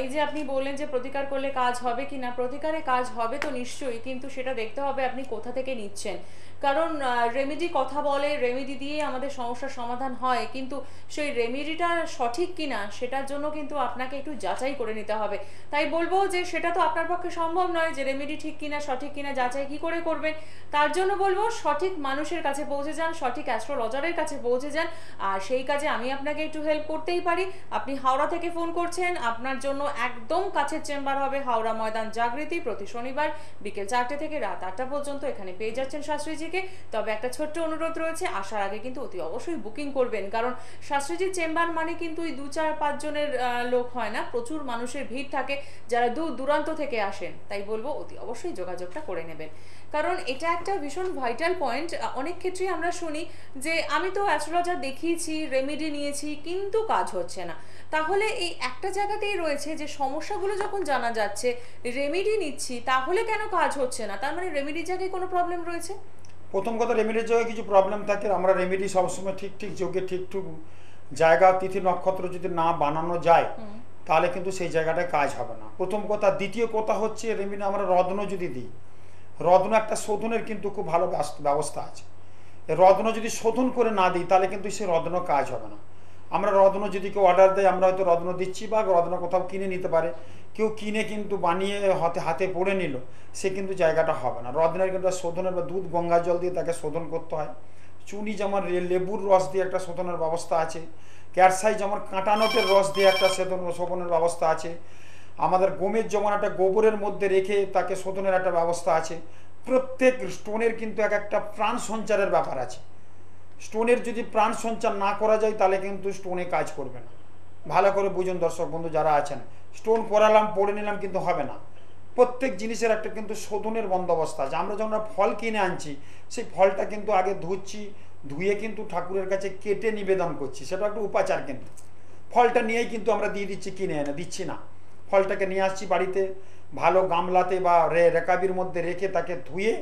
এই যে আপনি বললেন যে প্রতিকার করলে কাজ হবে কিনা, প্রতিকারে কাজ হবে তো নিশ্চয়ই, কিন্তু সেটা দেখতে হবে আপনি কোথা থেকে নিচ্ছেন। কারণ রেমেডি কথা বলে, রেমেডি দিয়ে আমাদের সমস্যার সমাধান হয়, কিন্তু সেই রেমেডিটা সঠিক কিনা সেটার জন্য কিন্তু আপনাকে একটু যাচাই করে নিতে হবে। তাই বলবো যে সেটা তো আপনার পক্ষে সম্ভব নয় যে রেমেডি ঠিক কিনা সঠিক কিনা যাচাই কি করে করবেন। তার জন্য বলবো সঠিক মানুষের কাছে পৌঁছে যান, সঠিক অ্যাস্ট্রোলজারের কাছে পৌঁছে যান, আর সেই কাজে আমি আপনাকে একটু হেল্প করতেই পারি। আপনি হাওড়া থেকে ফোন করছেন, আপনার জন্য একদম কাছের চেম্বার হবে হাওড়া ময়দান জাগৃতি, প্রতি শনিবার বিকেল 4টে থেকে রাত 8টা পর্যন্ত এখানে পেয়ে যাচ্ছেন শাস্ত্রীজিকে। তবে একটা ছোট্ট অনুরোধ রয়েছে, আসার আগে কিন্তু অতি অবশ্যই বুকিং করবেন, কারণ শাস্ত্রীজির চেম্বার মানে কিন্তু ওই 2-4-5 জনের লোক হয় না, প্রচুর মানুষের ভিড় থাকে যারা দূর দূরান্ত থেকে আসেন। তাই বলবো অতি অবশ্যই যোগাযোগটা করে নেবেন, কারণ এটা একটা ভীষণ ভাইটাল পয়েন্ট। অনেক ক্ষেত্রেই আমরা শুনি যে আমি তো অ্যাস্ট্রোলজার দেখিয়েছি, রেমেডি নিয়েছি, কিন্তু কাজ হচ্ছে না। তাহলে এই একটা জায়গাতেই রয়েছে যে সমস্যাগুলো যখন জানা যাচ্ছে, রেমেডি নিচ্ছি, তাহলে কেন কাজ হচ্ছে না? তার মানে রেমেডির জায়গায় কোনো প্রবলেম রয়েছে? প্রথম কথা, রেমেডির জায়গায় কিছু প্রবলেম থাকে। আমরা রেমেডি সবসময় ঠিক ঠিক যোগে ঠিক ঠিক জায়গা তিথি নক্ষত্র যদি না বানানো যায় তাহলে কিন্তু সেই জায়গাটায় কাজ হবে না, প্রথম কথা। দ্বিতীয় কথা হচ্ছে, রেমেডি আমরা রত্ন যদি দিই, রত্ন একটা শোধনের কিন্তু খুব ভালো ব্যবস্থা আছে। রত্ন যদি শোধন করে না দিই তাহলে কিন্তু সেই রত্ন কাজ হবে না। আমরা রত্ন যদি কেউ অর্ডার দেয়, আমরা হয়তো রত্ন দিচ্ছি বা রত্ন কোথাও কিনে নিতে পারে, কেউ কিনে কিন্তু বানিয়ে হাতে পড়ে নিল, সে কিন্তু জায়গাটা হবে না। রত্নের কিন্তু শোধনের বা দুধ গঙ্গা জল দিয়ে তাকে শোধন করতে হয়। চুনি যেমন লেবুর রস দিয়ে একটা শোধনের ব্যবস্থা আছে, ক্যারসাই যেমন কাঁটানোটের রস দিয়ে একটা শোধনের ব্যবস্থা আছে, আমাদের গোমের যেমন একটা গোবরের মধ্যে রেখে তাকে শোধনের একটা ব্যবস্থা আছে। প্রত্যেক স্টোনের কিন্তু এক একটা প্রাণ সঞ্চারের ব্যাপার আছে। স্টোনের যদি প্রাণ সঞ্চার না করা যায় তাহলে কিন্তু স্টোনে কাজ করবে না। ভালো করে বুঝুন দর্শক বন্ধু যারা আছেন, স্টোন করালাম পড়ে নিলাম কিন্তু হবে না। প্রত্যেক জিনিসের একটা কিন্তু শোধনের বন্দোবস্ত আছে। আমরা যখন ফল কিনে আনছি, সেই ফলটা কিন্তু আগে ধুচ্ছি, ধুয়ে কিন্তু ঠাকুরের কাছে কেটে নিবেদন করছি, সেটা একটা উপাচার। কিন্তু ফলটা নিয়েই কিন্তু আমরা দিয়ে দিচ্ছি, কিনে এনে দিচ্ছি না। ফলটাকে নিয়ে আসছি বাড়িতে, ভালো গামলাতে বা রেকাবির মধ্যে রেখে তাকে ধুয়ে,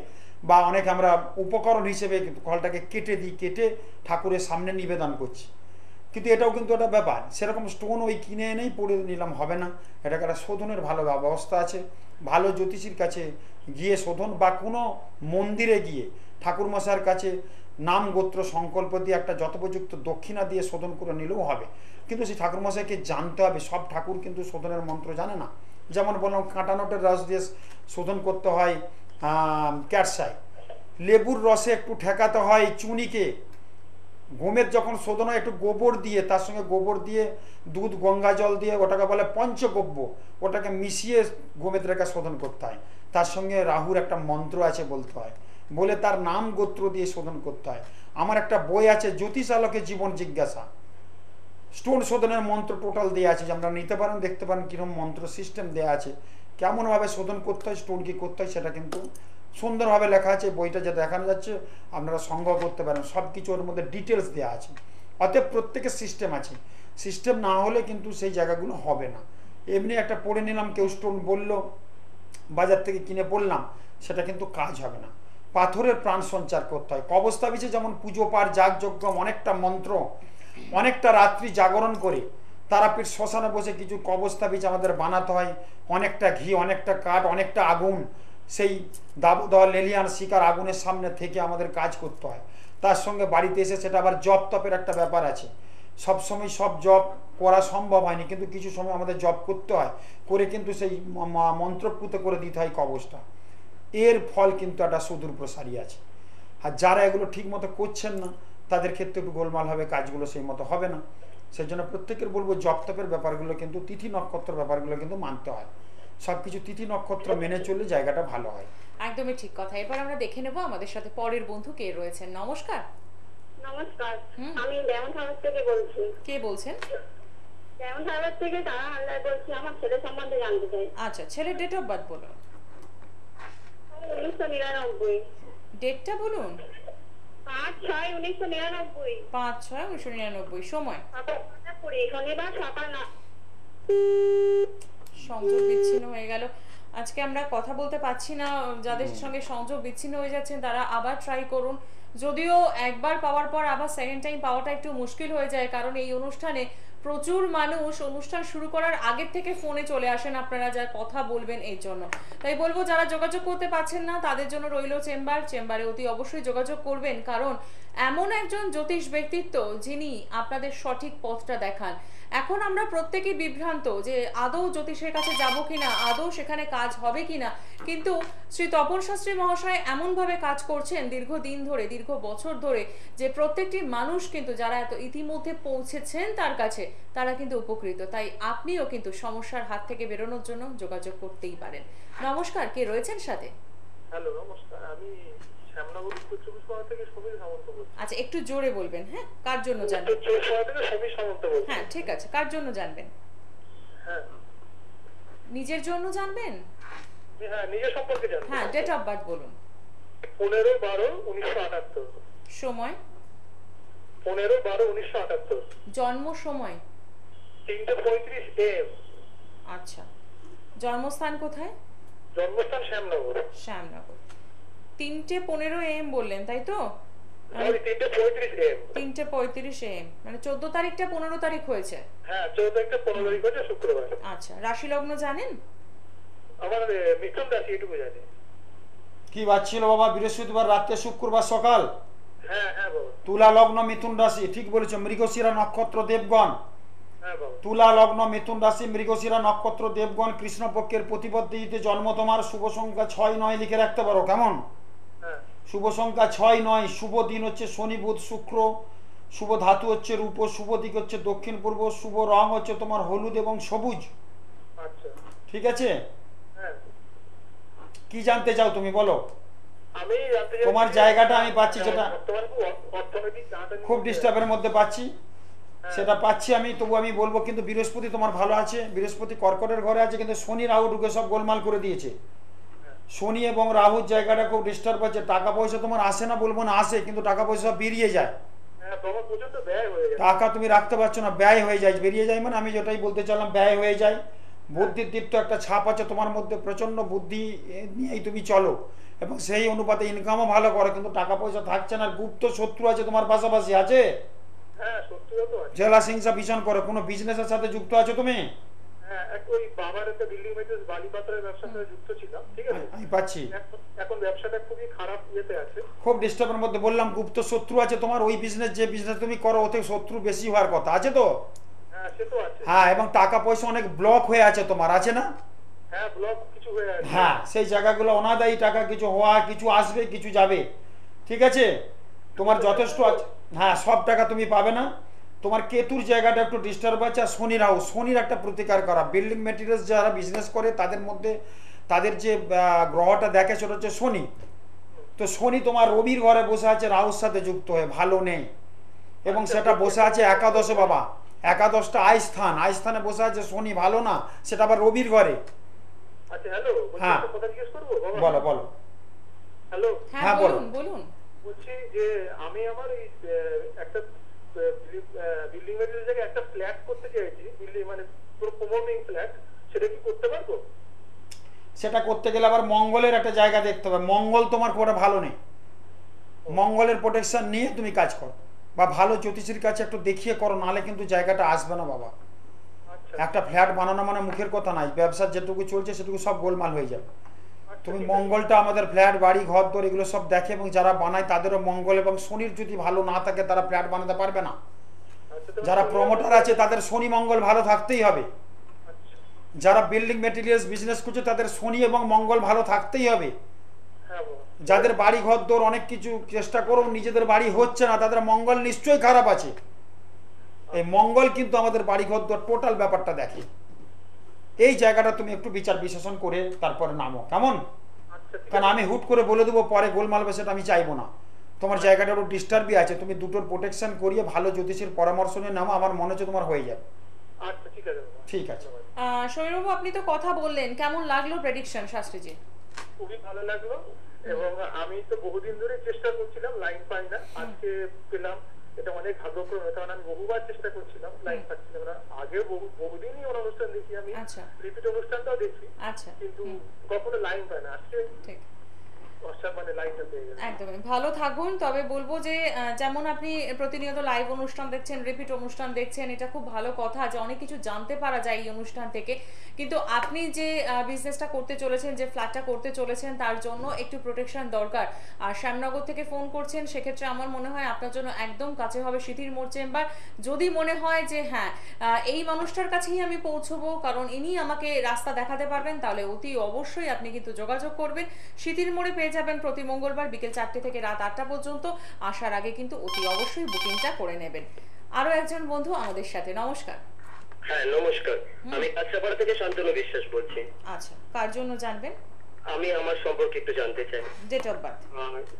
বা অনেকে আমরা উপকরণ হিসেবে ফলটাকে কেটে দিই, কেটে ঠাকুরের সামনে নিবেদন করছি। কিন্তু এটাও কিন্তু একটা ব্যাপার, সেরকম স্টোন ওই কিনে এনেই পড়ে নিলাম হবে না। এটাকে একটা শোধনের ভালো ব্যবস্থা আছে। ভালো জ্যোতিষীর কাছে গিয়ে শোধন, বা কোনো মন্দিরে গিয়ে ঠাকুর মশাইয়ের কাছে নাম গোত্র সংকল্প দিয়ে একটা যথোপযুক্ত দক্ষিণা দিয়ে শোধন করে নিলেও হবে। কিন্তু সেই ঠাকুর মশাইকে জানতে হবে, সব ঠাকুর কিন্তু শোধনের মন্ত্র জানে না। যেমন বললাম, কাঁটানোটের রস দিয়ে শোধন করতে হয় ক্যারসাই, লেবুর রসে একটু ঠেকাতে হয় চুনিকে, গোমের যখন শোধন হয় একটু গোবর দিয়ে, তার সঙ্গে গোবর দিয়ে দুধ গঙ্গা জল দিয়ে, ওটাকে বলে পঞ্চগব্য, ওটাকে মিশিয়ে গোমের রেখা শোধন করতে হয়। তার সঙ্গে রাহুর একটা মন্ত্র আছে বলতে হয়, বলে তার নাম গোত্র দিয়ে শোধন করতে হয়। আমার একটা বই আছে, জ্যোতিষ আলোকে জীবন জিজ্ঞাসা, স্টোন শোধনের মন্ত্র টোটাল দেওয়া আছে, যে আপনারা নিতে পারেন, দেখতে পারেন কীরকম মন্ত্র সিস্টেম দেওয়া আছে, কেমনভাবে শোধন করতে হয়, স্টোন কী করতে হয়, সেটা কিন্তু সুন্দরভাবে লেখা আছে। বইটা যা দেখানো যাচ্ছে আপনারা সংগ্রহ করতে পারেন, সব কিছু ওর মধ্যে ডিটেলস দেওয়া আছে। অতএব প্রত্যেকের সিস্টেম আছে, সিস্টেম না হলে কিন্তু সেই জায়গাগুলো হবে না। এমনি একটা পড়ে নিলাম, কেউ স্টোন বলল, বাজার থেকে কিনে পড়লাম, সেটা কিন্তু কাজ হবে না। পাথরের প্রাণ সঞ্চার করতে হয়। কবস্তাবিজে যেমন পুজো পাঠ যাগযজ্ঞ, অনেকটা মন্ত্র, অনেকটা রাত্রি জাগরণ করে তারাপীঠ শ্মশানে বসে কিছু কবস্তাবিজ আমাদের বানাতে হয়, অনেকটা ঘি, অনেকটা কাঠ, অনেকটা আগুন, সেই দাবদাহ লেলিয়ান শিকার আগুনের সামনে থেকে আমাদের কাজ করতে হয়। তার সঙ্গে বাড়িতে এসে সেটা আবার জপ তপের একটা ব্যাপার আছে। সব সময় সব জপ করা সম্ভব হয়নি, কিন্তু কিছু সময় আমাদের জপ করতে হয়, করে কিন্তু সেই মন্ত্রপুত করে দিতে হয় কবচটা। এর ফল কিন্তু একটা সুদূর প্রসারী আছে। আর যারা এগুলো ঠিক মতো করছেন না, তাদের ক্ষেত্রে একটু গোলমাল হবে, কাজগুলো সেই মতো হবে না। সেই জন্য প্রত্যেকের বলবো, জপ তপের ব্যাপারগুলো কিন্তু, তিথি নক্ষত্র ব্যাপারগুলো কিন্তু মানতে হয়। সব কিছু তিথি নক্ষত্র মেনে চললে জায়গাটা ভালো হয়। একদমই ঠিক কথা। এবার আমরা দেখে নেব আমাদের সাথে পরের বন্ধু কে রয়েছেন। নমস্কার। নমস্কার, আমি ডায়মন্ড হাউস থেকে বলছি। কে বলছেন? ডায়মন্ড হাউস থেকে তারা হালদার বলছি। আমার ছেলে সম্বন্ধে জানতে চাই। আচ্ছা, ছেলের ডেট অফ বার্থ বলুন। 1999। ডেটটা বলুন। 5/6/1999। 5/6/1999। সময়? শনিবার সকাল 9। সংযোগ বিচ্ছিন্ন হয়ে গেল। আজকে আমরা কথা বলতে পাচ্ছি না, যাদের সঙ্গে সংযোগ বিচ্ছিন্ন হয়ে যাচ্ছেন তারা আবার ট্রাই করুন। যদিও একবার পাওয়ার পর আবার সেকেন্ড টাইম পাওয়াটা একটু মুশকিল হয়ে যায়, কারণ এই অনুষ্ঠানে প্রচুর মানুষ অনুষ্ঠান শুরু করার আগের থেকে ফোনে চলে আসেন আপনারা যা কথা বলবেন এই জন্য। তাই বলবো, যারা যোগাযোগ করতে পারছেন না তাদের জন্য রইল চেম্বারে অতি অবশ্যই যোগাযোগ করবেন, কারণ এমন একজন জ্যোতিষ ব্যক্তিত্ব যিনি আপনাদের সঠিক পথটা দেখান। এখন আমরা প্রত্যেকেই বিভ্রান্ত যে আদৌ জ্যোতিষের কাছে যাব কিনা, আদৌ সেখানে কাজ হবে কিনা। কিন্তু শ্রী তপন শাস্ত্রী মহাশয় এমনভাবে কাজ করছেন দীর্ঘদিন ধরে, দীর্ঘ বছর ধরে, যে প্রত্যেকটি মানুষ কিন্তু যারা এত ইতিমধ্যে পৌঁছেছেন তার কাছে, তারা কিন্তু উপকৃত। তাই আপনিও কিন্তু সমস্যার হাত থেকে বেরোনোর জন্য যোগাযোগ করতেই পারেন। নমস্কার, কে রয়েছেন সাথে? হ্যালো, নমস্কার। আমি শ্যামনগর উত্তর চব্বিশ পরগনা থেকে সমীর সামন্ত বলছি। আচ্ছা, একটু জোরে বলবেন। হ্যাঁ, কার জন্য জানবেন? উত্তর চব্বিশ পরগনা থেকে সমীর সামন্ত বলছি। হ্যাঁ, ঠিক আছে, কার জন্য জানবেন? হ্যাঁ নিজের জন্য জানবেন? হ্যাঁ, নিজের সম্পর্কে জানবো। হ্যাঁ, ডেট অফ বার্থ বলুন। 15/12/1978। সময়? 15/12/1978। জন্ম সময়? 3:35 AM। আচ্ছা, জন্মস্থান কোথায়? জন্মস্থান শ্যামনগর। শ্যামনগর। 3:15 AM বললেন, তাই তো? Sorry, 3:35 AM। 3:35 AM, মানে 14 তারিখটা 15 তারিখ হয়েছে। হ্যাঁ, 14 তারিখটা 15 তারিখ হচ্ছে শুক্রবার। আচ্ছা, রাশি লগ্ন জানেন? আমার মিথুন রাশি, এটুকু জানি। কি বাজছিল বাবা? বৃহস্পতিবার রাত্রে, শুক্রবার সকাল। হ্যাঁ হ্যাঁ বাবা। তুলা লগ্ন, মিথুন রাশি, ঠিক বলেছো। মৃগশিরা নক্ষত্র, দেবগণ। হ্যাঁ বাবা। তুলা লগ্ন, মিথুন রাশি, মৃগশিরা নক্ষত্র, দেবগণ, কৃষ্ণপক্ষের প্রতিপত্তিতে জন্ম তোমার। শুভ সংখ্যা 6-9 লিখে রাখতে পারো, কেমন? হ্যাঁ শুভ সংখ্যা 6-9। শুভ দিন হচ্ছে শনি, বুধ, শুক্র। শুভ ধাতু হচ্ছে রূপ। শুভ দিক হচ্ছে দক্ষিণ পূর্ব। শুভ রং হচ্ছে তোমার হলুদ এবং সবুজ। আচ্ছা। ঠিক আছে? হ্যাঁ, কি জানতে চাও তুমি, বলো। আমি জানতে চাই তোমার জায়গাটা আমি পাচ্ছি, যেটা বর্তমানে খুব অর্থনৈতিক টানাটানি খুব মধ্যে ডিস্টার্বের মধ্যে পাচ্ছি, হ্যাঁ। সেটা পাচ্ছি আমি। তবু আমি বলবো, কিন্তু বৃহস্পতি তোমার ভালো আছে। বৃহস্পতি কর্কটের ঘরে আছে, কিন্তু শনি রাহু ঢুকে সব গোলমাল করে দিয়েছে। শনি এবং রাহুর জায়গাটা খুব ডিস্টার্ব আছে। টাকা পয়সা তোমার আসে না বলবো না, আসে, কিন্তু টাকা পয়সা বেরিয়ে যায়। হ্যাঁ, তোমার পর্যন্ত ব্যয় হয়ে যায়। টাকা তুমি রাখতে পারছো না, ব্যয় হয়ে যায়। বেরিয়ে যায় মানে আমি যেটাই বলতে চাইলাম, ব্যয় হয়ে যায়। বুদ্ধির দীপ্ত একটা ছাপ আছে তোমার মধ্যে, প্রচন্ড বুদ্ধি নিয়েই তুমি চলো, এবং সেই অনুপাতে ইনকামও ভালো করো, কিন্তু টাকা পয়সা থাকছে না। আর গুপ্ত শত্রু আছে তোমার পাশাপাশি, আছে। হ্যাঁ, সত্যিও তো আছে। জেলা হিংসা ভীষণ করো। কোনো বিজনেসের সাথে যুক্ত আছো তুমি? হ্যাঁ, ওই বাবার একটা বিল্ডিং মেটেরিয়ালস বালিপাত্রের ব্যবসার সাথে যুক্ত ছিলাম, ঠিক আছে। আমি পাচ্ছি। এখন ব্যবসাটা খুবই খারাপ ইয়েতে আছে। খুব ডিস্টার্বের মধ্যে। বললাম গুপ্ত শত্রু আছে তোমার। ওই বিজনেস, যে বিজনেস তুমি করো, ওতে শত্রু বেশি হওয়ার কথা, আছে তো? হ্যাঁ, সে তো আছে। হ্যাঁ, এবং টাকা পয়সা অনেক ব্লক হয়ে আছে তোমার, আছে না? হ্যাঁ, ব্লক কিছু হয়ে আছে। হ্যাঁ, সেই জায়গাগুলো অনাদায়ী টাকা কিছু হওয়া, কিছু আসবে, কিছু যাবে। ঠিক আছে? তোমার যথেষ্ট আছে। হ্যাঁ, সব টাকা তুমি পাবে না। তোমার কেতুর জায়গাটা একটু ডিস্টার্ব আছে। আর শনি রাহু, শনির একটা প্রতিকার করা। বিল্ডিং মেটেরিয়ালস যারা বিজনেস করে তাদের মধ্যে তাদের যে গ্রহটা দেখে সেটা হচ্ছে শনি। তো শনি তোমার রবির ঘরে বসে আছে, রাহুর সাথে যুক্ত হয়ে ভালো নেই, এবং সেটা বসে আছে একাদশে বাবা। একাদশটা আয় স্থান, আয় স্থানে বসে আছে শনি, ভালো না। সেটা আবার রবির ঘরে। আচ্ছা, হ্যালো, হ্যাঁ। একটা কথা জিজ্ঞেস করবো বাবা? বলো বলো। হ্যালো, হ্যাঁ, হ্যাঁ, বলুন বলুন। বলছি যে আমি আমার এই একটা বিল্ডিং মেটেরিয়াল জায়গায় একটা ফ্ল্যাট করতে চাইছি, বিল্ডিং মানে পুরো প্রমোটিং ফ্ল্যাট, সেটা কি করতে পারবো? সেটা করতে গেলে আবার মঙ্গলের একটা জায়গা দেখতে হবে। মঙ্গল তোমার খুব একটা ভালো নেই। মঙ্গলের প্রোটেকশন নিয়ে তুমি কাজ করো, বা ভালো জ্যোতিষীর কাছে একটু দেখিয়ে করো, নাহলে কিন্তু জায়গাটা আসবে না বাবা। আচ্ছা একটা ফ্ল্যাট বানানো মানে মুখের কথা নাই, ব্যবসার যেটুকু চলছে সেটুকু সব গোলমাল হয়ে যাবে। আচ্ছা, তুমি ঠিক আছে। মঙ্গলটা আমাদের ফ্ল্যাট, বাড়ি, ঘর দর এগুলো সব দেখে, এবং যারা বানায় তাদেরও মঙ্গল এবং শনির যদি ভালো না থাকে তারা ফ্ল্যাট বানাতে পারবে না। আচ্ছা, তাহলে যারা শনি প্রমোটার আছে তাদের শনি মঙ্গল ভালো থাকতেই হবে। আচ্ছা, যারা বিল্ডিং মেটেরিয়ালস বিজনেস করছে তাদের শনি এবং মঙ্গল ভালো থাকতেই হবে। হ্যাঁ বাবা। যাদের বাড়ি ঘর দর অনেক কিছু চেষ্টা করো, নিজেদের বাড়ি হচ্ছে না, তাদের মঙ্গল নিশ্চয়ই খারাপ আছে। এই মঙ্গল কিন্তু আমাদের বাড়ি ঘর দর টোটাল ব্যাপারটা দেখে। এই জায়গাটা তুমি একটু বিচার বিশ্লেষণ করে তারপরে নামো, কেমন? আচ্ছা, ঠিক কারণ আছে। আমি হুট করে বলে দেবো পরে গোলমাল হবে, সেটা আমি চাইবো না। তোমার জায়গাটা একটু ডিস্টার্বই আছে, তুমি দুটোর প্রোটেকশন করিয়ে ভালো জ্যোতিষের পরামর্শ নিয়ে নামো, আমার মনে হচ্ছে তোমার হয়ে যাবে। আচ্ছা, ঠিক আছে বাবা। ঠিক আছে। সৌরভ, আপনি তো কথা বললেন, কেমন লাগলো প্রেডিকশন শাস্ত্রীজি? খুবই ভালো লাগলো, এবং আমি তো বহুদিন ধরে চেষ্টা করছিলাম, লাইন পাই না, আজকে পেলাম। এটা অনেক ভাগ্যক্রমে, কারণ আমি বহুবার চেষ্টা করছিলাম, লাইন পাচ্ছিলাম না। আগেও বহুদিনই ওর অনুষ্ঠান দেখি আমি, আচ্ছা। রিপিট অনুষ্ঠানটাও দেখি, আচ্ছা, কিন্তু কখনো লাইন পাই না। আজকে ঠিক। মানে লাইনটা পেয়ে গেল। একদমই ভালো থাকুন। তবে বলবো যে যেমন আপনি প্রতিনিয়ত লাইভ অনুষ্ঠান দেখছেন, রিপিট অনুষ্ঠান দেখছেন, এটা খুব ভালো কথা যে অনেক কিছু জানতে পারা যায় এই অনুষ্ঠান থেকে। কিন্তু আপনি যে বিজনেসটা করতে চলেছেন, যে ফ্ল্যাটটা করতে চলেছেন, তার জন্য একটু প্রোটেকশন দরকার। আর শ্যামনগর থেকে ফোন করছেন, সেক্ষেত্রে আমার মনে হয় আপনার জন্য একদম কাছে হবে সিথির মোড় চেম্বার। যদি মনে হয় যে হ্যাঁ এই মানুষটার কাছেই আমি পৌঁছবো, কারণ ইনি আমাকে রাস্তা দেখাতে পারবেন, তাহলে অতি অবশ্যই আপনি কিন্তু যোগাযোগ করবেন। সিথির মোড়ে পেয়ে যাবেন প্রতি মঙ্গলবার বিকেল 4টে থেকে রাত 8টা পর্যন্ত। আসার আগে কিন্তু অতি অবশ্যই বুকিংটা করে নেবেন। আরো একজন বন্ধু আমাদের সাথে, নমস্কার। হ্যাঁ নমস্কার, আমি কাছাপাড়া থেকে শান্তনু বিশ্বাস বলছি। আচ্ছা, কার জন্য জানবেন? আমি আমার সম্পর্কে একটু জানতে চাই। Date of birth?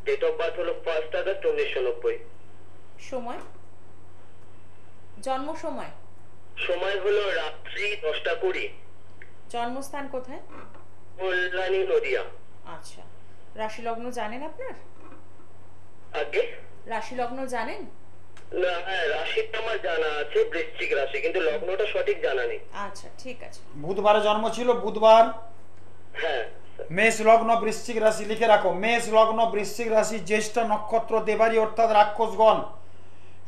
Date of birth হলো 1 আগস্ট 1990। সময়? জন্ম সময়? সময় হলো রাত্রি 10টা 20। জন্মস্থান কোথায়? কল্যাণী নদিয়া। আচ্ছা, রাশি লগ্ন জানেন আপনার? আগে রাশি লগ্ন জানেন? না, হ্যাঁ রাশিটা আমার জানা আছে, বৃশ্চিক রাশি, কিন্তু লগ্নটা সঠিক জানা নেই। আচ্ছা, ঠিক আছে। বুধবারে জন্ম ছিল, বুধবার। হ্যাঁ মেষ লগ্ন বৃশ্চিক রাশি লিখে রাখো। মেষ লগ্ন বৃশ্চিক রাশি, জ্যেষ্ঠ নক্ষত্র, দেবারি অর্থাৎ রাক্ষসগণ,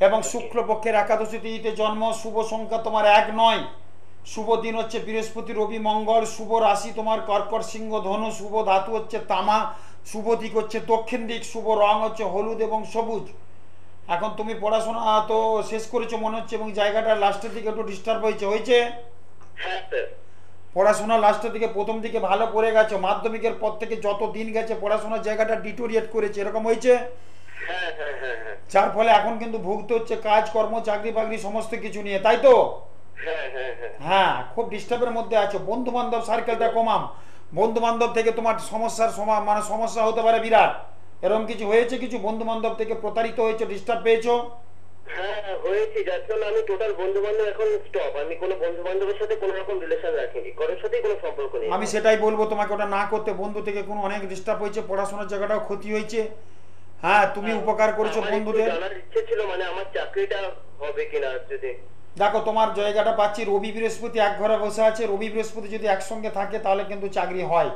এবং শুক্লপক্ষের একাদশী তিথিতে জন্ম। শুভ সংখ্যা তোমার 1 9। শুভ দিন হচ্ছে বৃহস্পতি, রবি, মঙ্গল। শুভ রাশি তোমার কর্কট, সিংহ, ধনু। শুভ ধাতু হচ্ছে তামা। শুভ দিক হচ্ছে দক্ষিণ দিক। শুভ রং হচ্ছে হলুদ এবং সবুজ। এখন তুমি পড়াশোনা তো শেষ করেছো মনে হচ্ছে, এবং জায়গাটা লাস্টের দিকে একটু ডিস্টার্ব হয়েছে। হ্যাঁ স্যার। পড়াশোনা লাস্টের দিকে, প্রথম দিকে ভালো করে গেছো, মাধ্যমিকের পর থেকে যত দিন গেছে পড়াশোনার জায়গাটা ডিটোরিয়েট করেছে, এরকম হয়েছে। হ্যাঁ হ্যাঁ হ্যাঁ হ্যাঁ যার ফলে এখন কিন্তু ভুগতে হচ্ছে কাজ কর্ম, চাকরি বাকরি সমস্ত কিছু নিয়ে, তাই তো? হ্যাঁ হ্যাঁ হ্যাঁ হ্যাঁ, খুব ডিস্টার্বের মধ্যে আছো। বন্ধু বান্ধব সার্কেলটা কমাম। বন্ধু বান্ধব থেকে তোমার সমস্যার মানে সমস্যা হতে পারে বিরাট। এরকম কিছু হয়েছে? কিছু বন্ধু বান্ধব থেকে প্রতারিত হয়েছে, ডিস্টার্ব পেয়েছো? হ্যাঁ হয়েছে, যার জন্য আমি টোটাল বন্ধু বান্ধব এখন স্টপ। আমি কোনো বন্ধু বান্ধবের সাথে কোনো রকম রিলেশন রাখিনি, কারোর সাথেই কোনো সম্পর্ক নেই। আমি সেটাই বলবো তোমাকে, ওটা না করতে। বন্ধু থেকে কোনো অনেক ডিস্টার্ব হয়েছে, পড়াশোনার জায়গাটাও ক্ষতি হয়েছে। হ্যাঁ, তুমি উপকার করেছো আমার একটু বন্ধুদের। জানার ইচ্ছে ছিল, মানে আমার চাকরিটা হবে কিনা যদি। দেখো, তোমার জায়গাটা পাচ্ছি রবি বৃহস্পতি এক ঘরে বসে আছে। রবি বৃহস্পতি যদি একসঙ্গে থাকে তাহলে কিন্তু চাকরি হয়,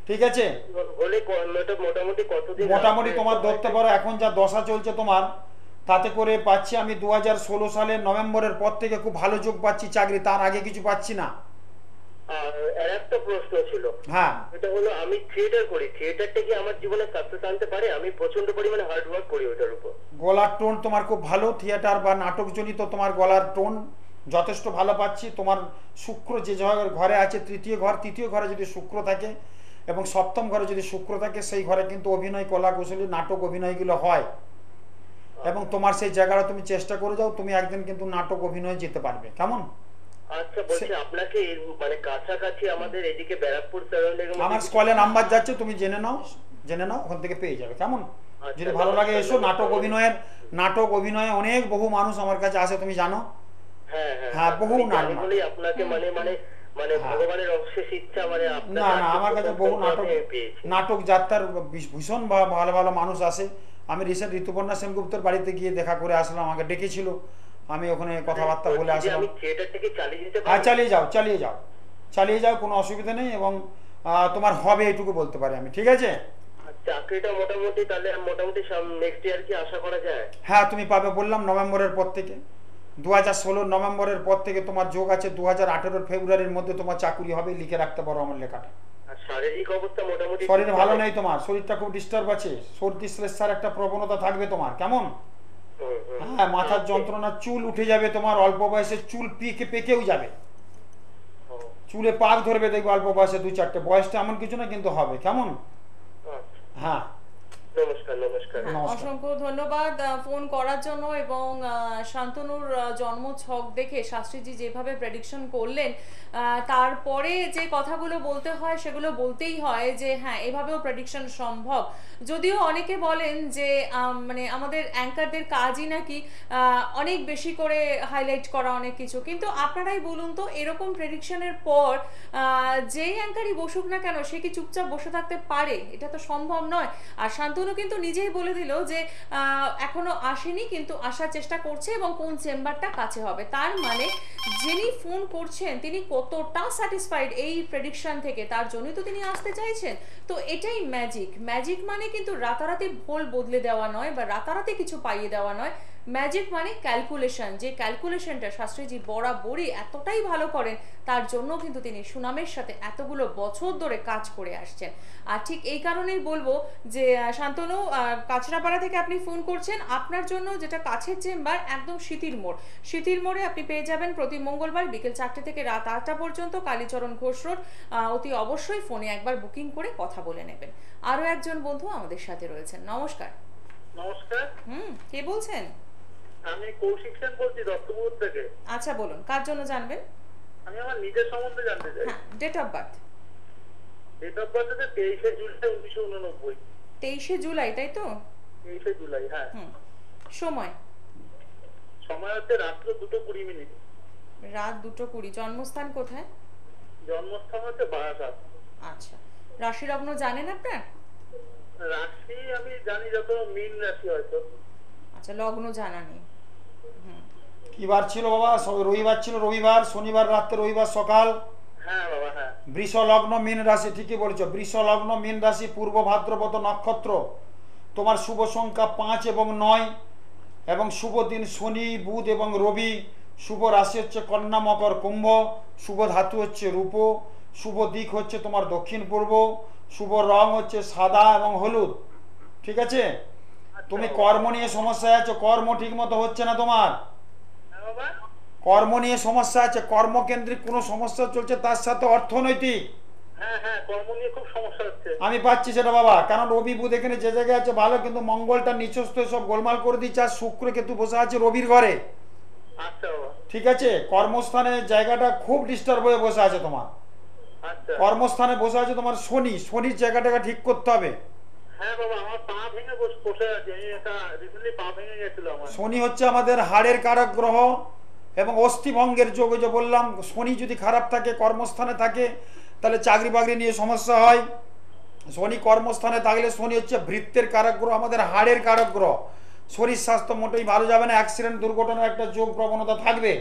ঠিক আছে? হলে মোটামুটি কতদিন? মোটামুটি তোমার ধরতে পারো এখন যা দশা চলছে তোমার, তাতে করে পাচ্ছি আমি 2016 সালের নভেম্বরের পর থেকে খুব ভালো যোগ পাচ্ছি চাকরি, তার আগে কিছু পাচ্ছি না। আর একটা প্রশ্ন ছিল। হ্যাঁ, এটা হলো, আমি থিয়েটার করি, থিয়েটারটা কি আমার জীবনে সাকসেস আনতে পারে? আমি প্রচন্ড পরিমাণে হার্ড ওয়ার্ক করি ওটার উপর। গলার টোন তোমার খুব ভালো, থিয়েটার বা নাটকজনিত তোমার গলার টোন যথেষ্ট ভালো পাচ্ছি। তোমার শুক্র যে ঘরে আছে, তৃতীয় ঘর, তৃতীয় ঘরে যদি শুক্র থাকে এবং সপ্তম ঘরে যদি শুক্র থাকে, সেই ঘরে কিন্তু অভিনয়, কলা কৌশলী, নাটক, অভিনয়গুলো হয়। এবং তোমার সেই জায়গাটা তুমি চেষ্টা করে যাও, তুমি একদিন কিন্তু নাটক অভিনয়ে যেতে পারবে। কেমন? আচ্ছা বলছি, আপনাকে মানে কাছাকাছি আমাদের এদিকে ব্যারাকপুর সারাউন্ডিং আমার স্কলে নাম্বার যাচ্ছে, তুমি জেনে নাও, ওখান থেকে পেয়ে যাবে। কেমন? যদি ভালো লাগে এসো। নাটক অভিনয়ে অনেক বহু মানুষ আমার কাছে আসে, তুমি জানো। হ্যাঁ হ্যাঁ, বহু নাম। আপনাকে মানে ভগবানের অশেষ ইচ্ছা, মানে না, আমার কাছে বহু নাটক যাত্রার ভীষণ ভালো ভালো মানুষ আসে। আমি রিসেন্ট ঋতুপর্ণা সেনগুপ্তের বাড়িতে গিয়ে দেখা করে আসলাম, আমাকে ডেকেছিল, আমি ওখানে কথাবার্তা বলে আসলাম। হ্যাঁ, চালিয়ে যাও, কোনো অসুবিধা নেই। এবং তোমার হবে এটুকু বলতে পারি আমি, ঠিক আছে? চাকরিটা মোটামুটি তাহলে নেক্সট ইয়ার কি আশা করা যায়? হ্যাঁ, তুমি পাবে, বললাম নভেম্বরের পর থেকে। 2016 নভেম্বরের পর থেকে তোমার যোগ আছে। 2018 ফেব্রুয়ারির মধ্যে তোমার চাকরি হবে, লিখে রাখতে পারো আমার লেখাটা। শারীরিক অবস্থা মোটামুটি শরীর ভালো নেই তোমার, শরীরটা খুব ডিস্টার্ব আছে, সর্দি শ্লেষার একটা প্রবণতা থাকবে তোমার। কেমন? হ্যাঁ, মাথার যন্ত্রণা, চুল উঠে যাবে তোমার, অল্প বয়সে চুল পেকেও যাবে, চুলে পাক ধরবে, দেখবে অল্প বয়সে 2-4টে। বয়সটা এমন কিছু না, কিন্তু হবে। কেমন? হ্যাঁ, নমস্কার। অসংখ্য ধন্যবাদ ফোন করার জন্য। এবং শান্তনুর জন্ম ছক দেখে শাস্ত্রীজি যেভাবে প্রেডিকশন করলেন, তারপরে যে কথাগুলো বলতে হয় সেগুলো বলতেই হয় যে হ্যাঁ, এভাবেও প্রেডিকশন সম্ভব। যদিও অনেকে বলেন যে মানে আমাদের অ্যাঙ্কারদের কাজই নাকি অনেক বেশি করে হাইলাইট করা অনেক কিছু, কিন্তু আপনারাই বলুন তো, এরকম প্রেডিকশনের পর যেই অ্যাঙ্কারই বসুক না কেন, সে কি চুপচাপ বসে থাকতে পারে? এটা তো সম্ভব নয়। আর শান্তনু শান্তনু কিন্তু নিজেই বলে দিল যে এখনো আসেনি, কিন্তু আসার চেষ্টা করছে এবং কোন চেম্বারটা কাছে হবে। তার মানে যিনি ফোন করছেন তিনি কতটা স্যাটিসফাইড এই প্রেডিকশন থেকে, তার জন্যই তো তিনি আসতে চাইছেন। তো এটাই ম্যাজিক। ম্যাজিক মানে কিন্তু রাতারাতি ভোল বদলে দেওয়া নয় বা রাতারাতি কিছু পাইয়ে দেওয়া নয়। ম্যাজিক মানে ক্যালকুলেশন, যে ক্যালকুলেশনটা শাস্ত্রীজি বরাবরই এতটাই ভালো করেন, তার জন্য কিন্তু তিনি সুনামের সাথে এতগুলো বছর ধরে কাজ করে আসছেন। আর ঠিক এই কারণেই বলবো যে শান্তনু, কাঁচরাপাড়া থেকে আপনি ফোন করছেন, আপনার জন্য যেটা কাছের চেম্বার একদম স্মৃতির মোড়। স্মৃতির মোড়ে আপনি পেয়ে যাবেন প্রতি মঙ্গলবার বিকেল 4টে থেকে রাত 8টা পর্যন্ত কালীচরণ ঘোষ রোড। অতি অবশ্যই ফোনে একবার বুকিং করে কথা বলে নেবেন। আরও একজন বন্ধু আমাদের সাথে রয়েছেন। নমস্কার। নমস্কার, কে বলছেন? আমি কৌশিক সেন বলছি দত্তপুর থেকে। আচ্ছা বলুন, কার জন্য জানবেন? আমি আমার নিজের সম্বন্ধে জানতে চাই। হ্যাঁ, date of birth. Date of birth হচ্ছে 23শে জুলাই 1989। 23শে জুলাই, তাই তো? 23শে জুলাই, হ্যাঁ। সময়? সময় হচ্ছে রাত্র 2:20। রাত 2:20। জন্মস্থান কোথায়? জন্মস্থান হচ্ছে বারাসাত। আচ্ছা, রাশি লগ্ন জানেন আপনার? রাশি আমি জানি, যত মীন রাশি হয়তো। আচ্ছা, লগ্ন জানা নেই। কি বার ছিল বাবা? রবিবার ছিল, রবিবার, শনিবার রাত্রে, রবিবার সকাল। হ্যাঁ বাবা, হ্যাঁ। বৃষ লগ্ন মীন রাশি, ঠিকই বলেছো। বৃষ লগ্ন মীন রাশি, পূর্ব ভাদ্রপদ নক্ষত্র। তোমার শুভ সংখ্যা 5 এবং 9 এবং শুভ দিন শনি, বুধ এবং রবি। শুভ রাশি হচ্ছে কন্যা, মকর, কুম্ভ। শুভ ধাতু হচ্ছে রূপ। শুভ দিক হচ্ছে তোমার দক্ষিণ পূর্ব। শুভ রং হচ্ছে সাদা এবং হলুদ। ঠিক আছে? তুমি কর্ম নিয়ে সমস্যায় আছো, কর্ম ঠিক মতো হচ্ছে না তোমার। হ্যাঁ বাবা। কর্ম নিয়ে সমস্যা আছে, কর্মকেন্দ্রিক কোনো সমস্যা চলছে, তার সাথে অর্থনৈতিক। হ্যাঁ হ্যাঁ, কর্ম নিয়ে খুব সমস্যা হচ্ছে। আমি পাচ্ছি সেটা বাবা, কারণ রবি বুধ এখানে যে জায়গায় আছে ভালো, কিন্তু মঙ্গলটা নিচস্থ সব গোলমাল করে দিচ্ছে। আর শুক্র কেতু বসে আছে রবির ঘরে। আচ্ছা বাবা। ঠিক আছে? কর্মস্থানে জায়গাটা খুব ডিস্টার্ব হয়ে বসে আছে তোমার। আচ্ছা। কর্মস্থানে বসে আছে তোমার শনি, শনির জায়গাটাকে ঠিক করতে হবে। হ্যাঁ বাবা, আমার পা ভেঙে বসে আছে। আমি একটা রিসেন্টলি পা ভেঙে গেছিল আমার। শনি হচ্ছে আমাদের হাড়ের কারক গ্রহ এবং অস্থিভঙ্গের যোগ। যে বললাম, শনি যদি খারাপ থাকে, কর্মস্থানে থাকে, তাহলে চাকরি বাকরি নিয়ে সমস্যা হয়। শনি কর্মস্থানে থাকলে, শনি হচ্ছে বৃত্তের কারক গ্রহ, আমাদের হাড়ের কারক গ্রহ। শরীর স্বাস্থ্য মোটেই ভালো যাবে না, অ্যাক্সিডেন্ট দুর্ঘটনার একটা যোগ প্রবণতা থাকবে।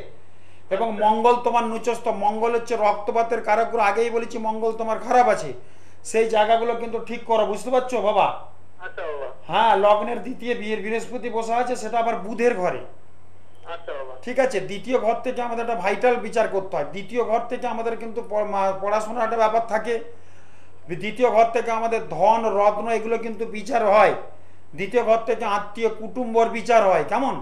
এবং মঙ্গল তোমার নুচস্থ, মঙ্গল হচ্ছে রক্তপাতের কারক গ্রহ। আগেই বলেছি মঙ্গল তোমার খারাপ আছে, সেই জায়গাগুলো কিন্তু ঠিক করো। বুঝতে পারছো বাবা? আচ্ছা বাবা। হ্যাঁ, লগ্নের দ্বিতীয় বৃহস্পতি বসে আছে, সেটা আবার বুধের ঘরে। আচ্ছা বাবা। ঠিক আছে? দ্বিতীয় ঘর থেকে আমাদের একটা ভাইটাল বিচার করতে হয়। দ্বিতীয় ঘর থেকে আমাদের কিন্তু পড়াশোনার একটা ব্যাপার থাকে। দ্বিতীয় ঘর থেকে আমাদের ধন রত্ন এগুলো কিন্তু বিচার হয়। দ্বিতীয় ঘর থেকে আত্মীয় কুটুম্বর বিচার হয়। কেমন?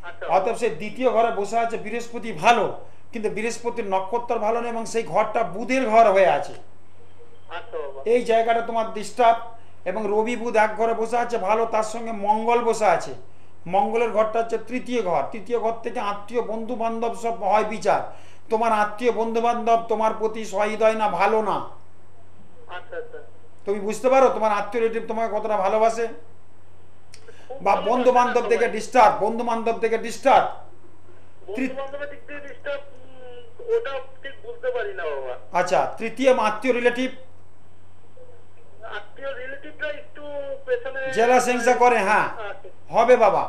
আচ্ছা। অতএব সেই দ্বিতীয় ঘরে বসে আছে বৃহস্পতি ভালো, কিন্তু বৃহস্পতির নক্ষত্র ভালো নেই এবং সেই ঘরটা বুধের ঘর হয়ে আছে। আচ্ছা বাবা। এই জায়গাটা তোমার ডিস্টার্ব। এবং রবি বুধ এক ঘরে বসে আছে ভালো, তার সঙ্গে মঙ্গল বসে আছে। মঙ্গলের ঘরটা হচ্ছে তৃতীয় ঘর। তৃতীয় ঘর থেকে আত্মীয় বন্ধু বান্ধব সব হয় বিচার। তোমার আত্মীয় বন্ধু বান্ধব তোমার প্রতি সহৃদয় না, ভালো না। আচ্ছা আচ্ছা। তুমি বুঝতে পারো তোমার আত্মীয় রিলেটিভ তোমাকে কতটা ভালোবাসে? বা বন্ধু বান্ধব থেকে ডিস্টার্ব, বন্ধু বান্ধব থেকে ডিস্টার্ব। বন্ধু-বান্ধবের দিক থেকে ডিস্টার্ব, ওটা ঠিক বুঝতে পারি না বাবা। আচ্ছা, তৃতীয় আত্মীয় রিলেটিভ আত্মীয় রিলেটিভরা একটু পেছনে জেলাস হিংসা করে। হ্যাঁ, আচ্ছা। হবে বাবা।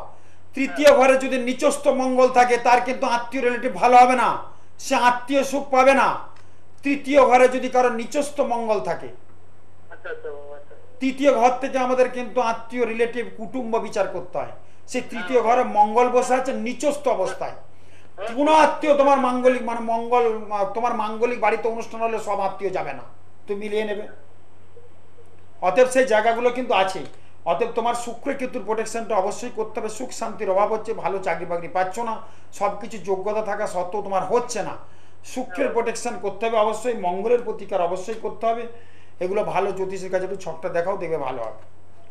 তৃতীয় ঘরে যদি নিচস্থ মঙ্গল থাকে, তার কিন্তু আত্মীয় রিলেটিভ ভালো হবে না, সে আত্মীয় সুখ পাবে না। তৃতীয় ঘরে যদি কারো নিচস্থ মঙ্গল থাকে, আচ্ছা আচ্ছা বাবা। আচ্ছা। তৃতীয় ঘর থেকে আমাদের কিন্তু আত্মীয় রিলেটিভ কুটুম্ব বিচার করতে হয়। সেই তৃতীয় ঘরে মঙ্গল বসে আছে নিচস্থ অবস্থায়। কোনো আত্মীয় তোমার মাঙ্গলিক মানে মঙ্গল, তোমার মাঙ্গলিক বাড়িতে অনুষ্ঠান হলে সব আত্মীয় যাবে না, তুমি মিলিয়ে নেবে। অতএব সেই জায়গাগুলো কিন্তু আছে। অতএব তোমার শুক্র কেতুর প্রোটেকশনটা অবশ্যই করতে হবে। সুখ শান্তির অভাব হচ্ছে, ভালো চাকরি বাকরি পাচ্ছ না, সব কিছু যোগ্যতা থাকা সত্ত্বেও তোমার হচ্ছে না। শুক্রের প্রোটেকশন করতে হবে অবশ্যই, মঙ্গলের প্রতিকার অবশ্যই করতে হবে। এগুলো ভালো জ্যোতিষের কাছে একটু ছকটা দেখাও, দেখবে ভালো হবে।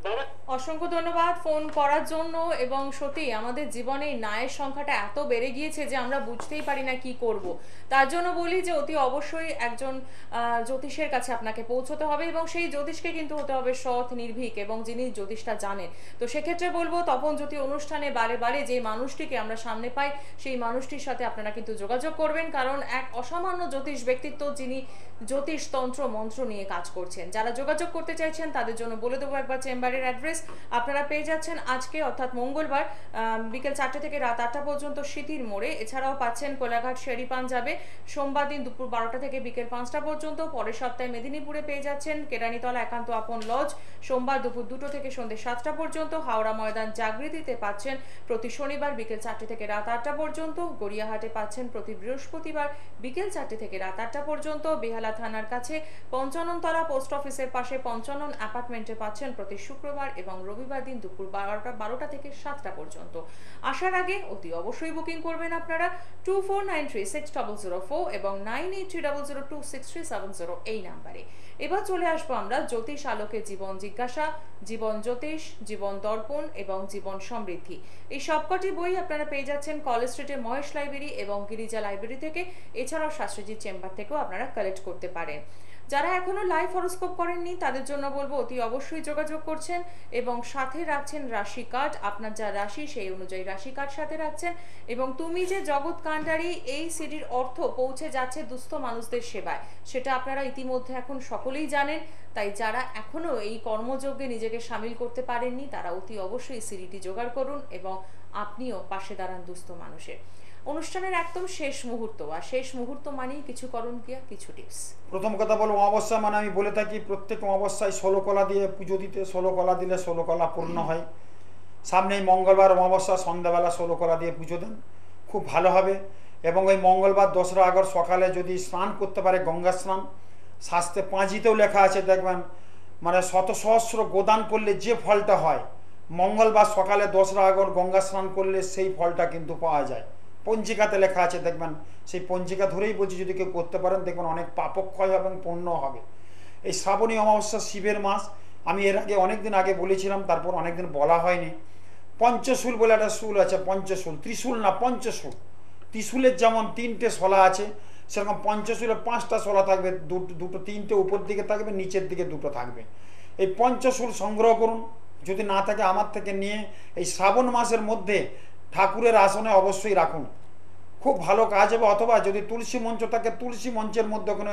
বাবা অসংখ্য ধন্যবাদ ফোন করার জন্য। এবং সত্যি আমাদের জীবনে ন্যায়ের সংখ্যাটা এত বেড়ে গিয়েছে যে আমরা বুঝতেই পারি না কি করব। তার জন্য বলি যে অতি অবশ্যই একজন জ্যোতিষের কাছে আপনাকে পৌঁছতে হবে, এবং সেই জ্যোতিষকে কিন্তু হতে হবে সৎ, নির্ভীক এবং যিনি জ্যোতিষটা জানেন। তো সেক্ষেত্রে বলবো, তপন জ্যোতি অনুষ্ঠানে বারে বারে যে মানুষটিকে আমরা সামনে পাই, সেই মানুষটির সাথে আপনারা কিন্তু যোগাযোগ করবেন, কারণ এক অসামান্য জ্যোতিষ ব্যক্তিত্ব, যিনি জ্যোতিষ তন্ত্র মন্ত্র নিয়ে কাজ করছেন। যারা যোগাযোগ করতে চাইছেন তাদের জন্য বলে দেবো একবার চেম্বারের অ্যাড্রেস। সার্ভিস আপনারা পেয়ে যাচ্ছেন আজকে অর্থাৎ মঙ্গলবার বিকেল 4টে থেকে রাত 8টা পর্যন্ত স্মৃতির মোড়ে। এছাড়াও পাচ্ছেন কোলাঘাট শেরি পাঞ্জাবে সোমবার দিন দুপুর 12টা থেকে বিকেল 5টা পর্যন্ত। পরের সপ্তাহে মেদিনীপুরে পেয়ে যাচ্ছেন কেরানীতলা একান্ত আপন লজ সোমবার দুপুর 2টো থেকে সন্ধ্যে 7টা পর্যন্ত। হাওড়া ময়দান জাগৃতিতে পাচ্ছেন প্রতি শনিবার বিকেল 4টে থেকে রাত 8টা পর্যন্ত। গড়িয়াহাটে পাচ্ছেন প্রতি বৃহস্পতিবার বিকেল 4টে থেকে রাত 8টা পর্যন্ত। বেহালা থানার কাছে পঞ্চাননতলা পোস্ট অফিসের পাশে পঞ্চানন অ্যাপার্টমেন্টে পাচ্ছেন প্রতি শুক্রবার এবং রবিবার দিন দুপুর 12টা থেকে 7টা পর্যন্ত। আসার আগে অতি অবশ্যই বুকিং করবেন আপনারা 24936004 এবং 9830026370 এই নাম্বারে। এবার চলে আসবো আমরা জ্যোতিষ আলোকে জীবন জিজ্ঞাসা, জীবন জ্যোতিষ, জীবন দর্পণ এবং জীবন সমৃদ্ধি। এই সবকটি বই আপনারা পেয়ে যাচ্ছেন কলেজ স্ট্রিটে মহেশ লাইব্রেরি এবং গিরিজা লাইব্রেরি থেকে। এছাড়াও শাস্ত্রীজির চেম্বার থেকেও আপনারা কালেক্ট করতে পারেন। যারা এখনো লাইভ হরোস্কোপ করেননি তাদের জন্য বলবো অতি অবশ্যই যোগাযোগ করছেন এবং সাথে রাখছেন রাশি কার্ড। আপনার যা রাশি সেই অনুযায়ী রাশি কার্ড সাথে রাখছেন। এবং তুমি যে জগৎ কাণ্ডারি এই সিডির অর্থ পৌঁছে যাচ্ছে দুস্থ মানুষদের সেবায়, সেটা আপনারা ইতিমধ্যে এখন সকলেই জানেন। তাই যারা এখনো এই কর্মযজ্ঞে নিজেকে সামিল করতে পারেননি তারা অতি অবশ্যই সিডিটি জোগাড় করুন এবং আপনিও পাশে দাঁড়ান দুস্থ মানুষের। অনুষ্ঠানের একদম শেষ মুহূর্ত, আর শেষ মুহূর্ত মানেই কিছু করণীয়, কিছু টিপস। প্রথম কথা বলো, অমাবস্যা মানে আমি বলে থাকি প্রত্যেক অমাবস্যায় 16 কলা দিয়ে পুজো দিতে। 16 কলা দিলে 16 কলা পূর্ণ হয়। সামনেই মঙ্গলবার অমাবস্যা, সন্ধ্যাবেলা 16 কলা দিয়ে পুজো দেন, খুব ভালো হবে। এবং ওই মঙ্গলবার 2রা আগস্ট সকালে যদি স্নান করতে পারে, গঙ্গা স্নান, শাস্ত্রে পাঁজিতেও লেখা আছে দেখবেন, মানে শত সহস্র গোদান করলে যে ফলটা হয়, মঙ্গলবার সকালে 2রা আগস্ট গঙ্গা স্নান করলে সেই ফলটা কিন্তু পাওয়া যায়। পঞ্জিকাতে লেখা আছে দেখবেন, সেই পঞ্জিকা ধরেই বলছি, যদি কেউ করতে পারেন দেখবেন অনেক পাপক্ষয় এবং পুণ্য হবে। এই শ্রাবণী অমাবস্যা শিবের মাস, আমি এর আগে অনেকদিন আগে বলেছিলাম, তারপর অনেকদিন বলা হয়নি। পঞ্চশূল বলে একটা শুল আছে, পঞ্চশূল, ত্রিশূল না পঞ্চশূল। ত্রিশূলের যেমন 3টে শলা আছে, সেরকম পঞ্চশূলের 5টা শলা থাকবে, দুটো 3টে উপর দিকে থাকবে, নিচের দিকে 2টো থাকবে। এই পঞ্চশূল সংগ্রহ করুন, যদি না থাকে আমার থেকে নিয়ে এই শ্রাবণ মাসের মধ্যে ঠাকুরের আসনে অবশ্যই রাখুন, খুব ভালো কাজ হবে। অথবা যদি তুলসী মঞ্চ থাকে, তুলসী মঞ্চের মধ্যে ওখানে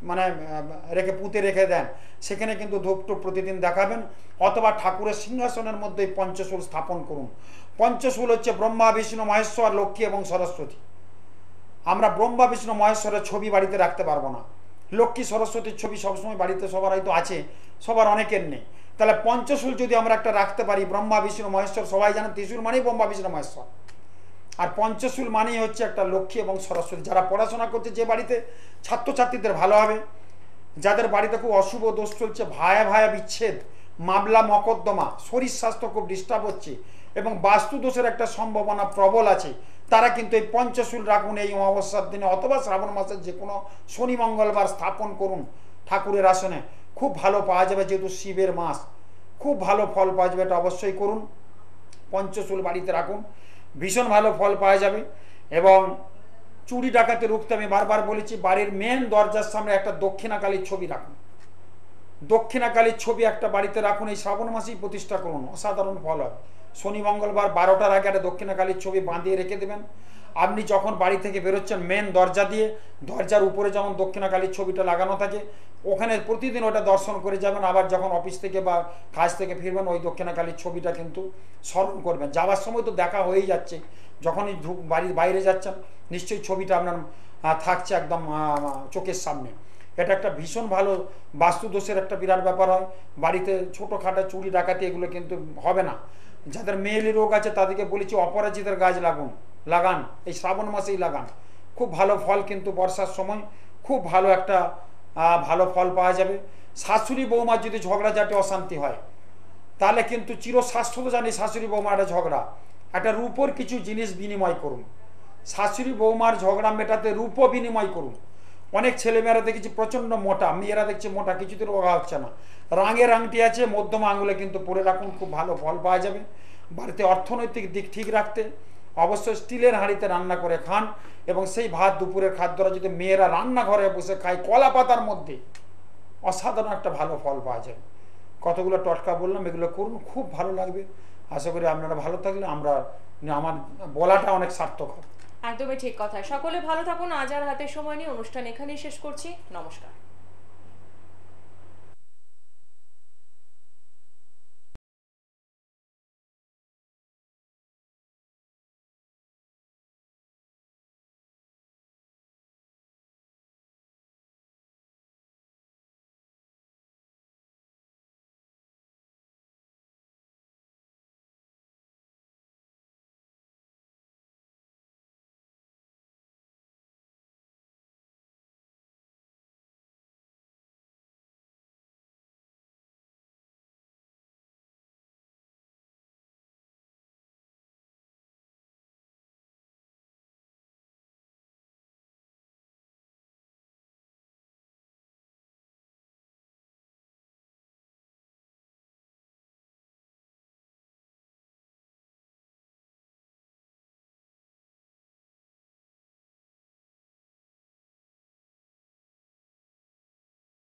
মানে পুঁতে রেখে দেন, সেখানে কিন্তু ধূপটুপ প্রতিদিন দেখাবেন। অথবা ঠাকুরের সিংহাসনের মধ্যে পঞ্চশূল স্থাপন করুন। পঞ্চশূল হচ্ছে ব্রহ্মা, বিষ্ণু, মহেশ্বর, লক্ষ্মী এবং সরস্বতী। আমরা ব্রহ্মা, বিষ্ণু, মহেশ্বরের ছবি বাড়িতে রাখতে পারবো না। লক্ষ্মী, সরস্বতীর ছবি সবসময় বাড়িতে সবার হয়তো আছে, সবার অনেকের নেই। তাহলে পঞ্চশূল যদি আমরা একটা রাখতে পারি, ব্রহ্মা, বিষ্ণু, মহেশ্বর, সবাই জানেন ত্রিশূল মানেই ব্রহ্মা, বিষ্ণু, মহেশ্বর, আর পঞ্চশূল মানেই হচ্ছে একটা লক্ষ্মী এবং সরস্বতী। যারা পড়াশোনা করছে, যে বাড়িতে ছাত্রছাত্রীদের ভালো হবে, যাদের বাড়িতে খুব অশুভ দোষ চলছে, ভায়া ভায়া বিচ্ছেদ, মামলা মকদ্দমা, শরীর স্বাস্থ্য খুব ডিস্টার্ব হচ্ছে এবং বাস্তু দোষের একটা সম্ভাবনা প্রবল আছে, তারা কিন্তু এই পঞ্চশূল রাখুন এই অমাবস্যার দিনে, অথবা শ্রাবণ মাসের যে কোনো শনি মঙ্গলবার স্থাপন করুন ঠাকুরের আসনে, খুব ভালো পাওয়া যাবে। যেহেতু শিবের মাস, খুব ভালো ফল পাওয়া যাবে, এটা অবশ্যই করুন। পঞ্চশূল বাড়িতে রাখুন, ভীষণ ভালো ফল পাওয়া যাবে। এবং চুরি ডাকাতি রুখতে আমি বারবার বলেছি, বাড়ির মেন দরজার সামনে একটা দক্ষিণাকালীর ছবি রাখুন। দক্ষিণাকালীর ছবি একটা বাড়িতে রাখুন, এই শ্রাবণ মাসেই প্রতিষ্ঠা করুন, অসাধারণ ফল হবে। শনি মঙ্গলবার 12টার আগে একটা দক্ষিণাকালীর ছবি বাঁধিয়ে রেখে দেবেন। আপনি যখন বাড়ি থেকে বেরোচ্ছেন, মেন দরজা দিয়ে দরজার উপরে যেমন দক্ষিণাকালীর ছবিটা লাগানো থাকে, ওখানে প্রতিদিন ওটা দর্শন করে যাবেন। আবার যখন অফিস থেকে বা কাজ থেকে ফিরবেন, ওই দক্ষিণাকালীর ছবিটা কিন্তু স্মরণ করবেন। যাওয়ার সময় তো দেখা হয়েই যাচ্ছে, যখনই বাড়ির বাইরে যাচ্ছেন নিশ্চয়ই ছবিটা আপনার থাকছে একদম চোখের সামনে। এটা একটা ভীষণ ভালো বাস্তুদোষের একটা বিরাট ব্যাপার হয়। বাড়িতে ছোটোখাটো চুরি ডাকাতি এগুলো কিন্তু হবে না। যাদের মেয়েলি রোগ আছে তাদেরকে বলেছি অপরাজিতের গাছ লাগান, এই শ্রাবণ মাসেই লাগান, খুব ভালো ফল কিন্তু বর্ষার সময় খুব ভালো একটা ভালো ফল পাওয়া যাবে। শাশুড়ি বৌমার যদি ঝগড়াঝাটি অশান্তি হয়, তাহলে কিন্তু চিরশাস্ত্র তো জানি শাশুড়ি বৌমার একটা ঝগড়া, একটা রূপোর কিছু জিনিস বিনিময় করুন। শাশুড়ি বৌমার ঝগড়া মেটাতে রূপও বিনিময় করুন। অনেক ছেলেমেয়েরা দেখেছি প্রচণ্ড মোটা, মেয়েরা দেখছে মোটা, কিছুতে রোগা হচ্ছে না, রাঙের আংটি আছে, মধ্যমা আঙুলে কিন্তু পরে রাখুন, খুব ভালো ফল পাওয়া যাবে। বাড়িতে অর্থনৈতিক দিক ঠিক রাখতে অবশ্যই স্টিলের হাঁড়িতে রান্না করে খান, এবং সেই ভাত দুপুরের খাদ্যটা যদি মেয়েরা রান্নাঘরে বসে খায় কলা পাতার মধ্যে, অসাধারণ একটা ভালো ফল পাওয়া যাবে। কতগুলো টটকা বললাম, এগুলো করুন, খুব ভালো লাগবে। আশা করি আপনারা ভালো থাকলে আমার বলাটা অনেক সার্থক হবে। একদমই ঠিক কথা। সকলে ভালো থাকুন। আজ আর হাতে সময় নিয়ে অনুষ্ঠান এখানেই শেষ করছি। নমস্কার।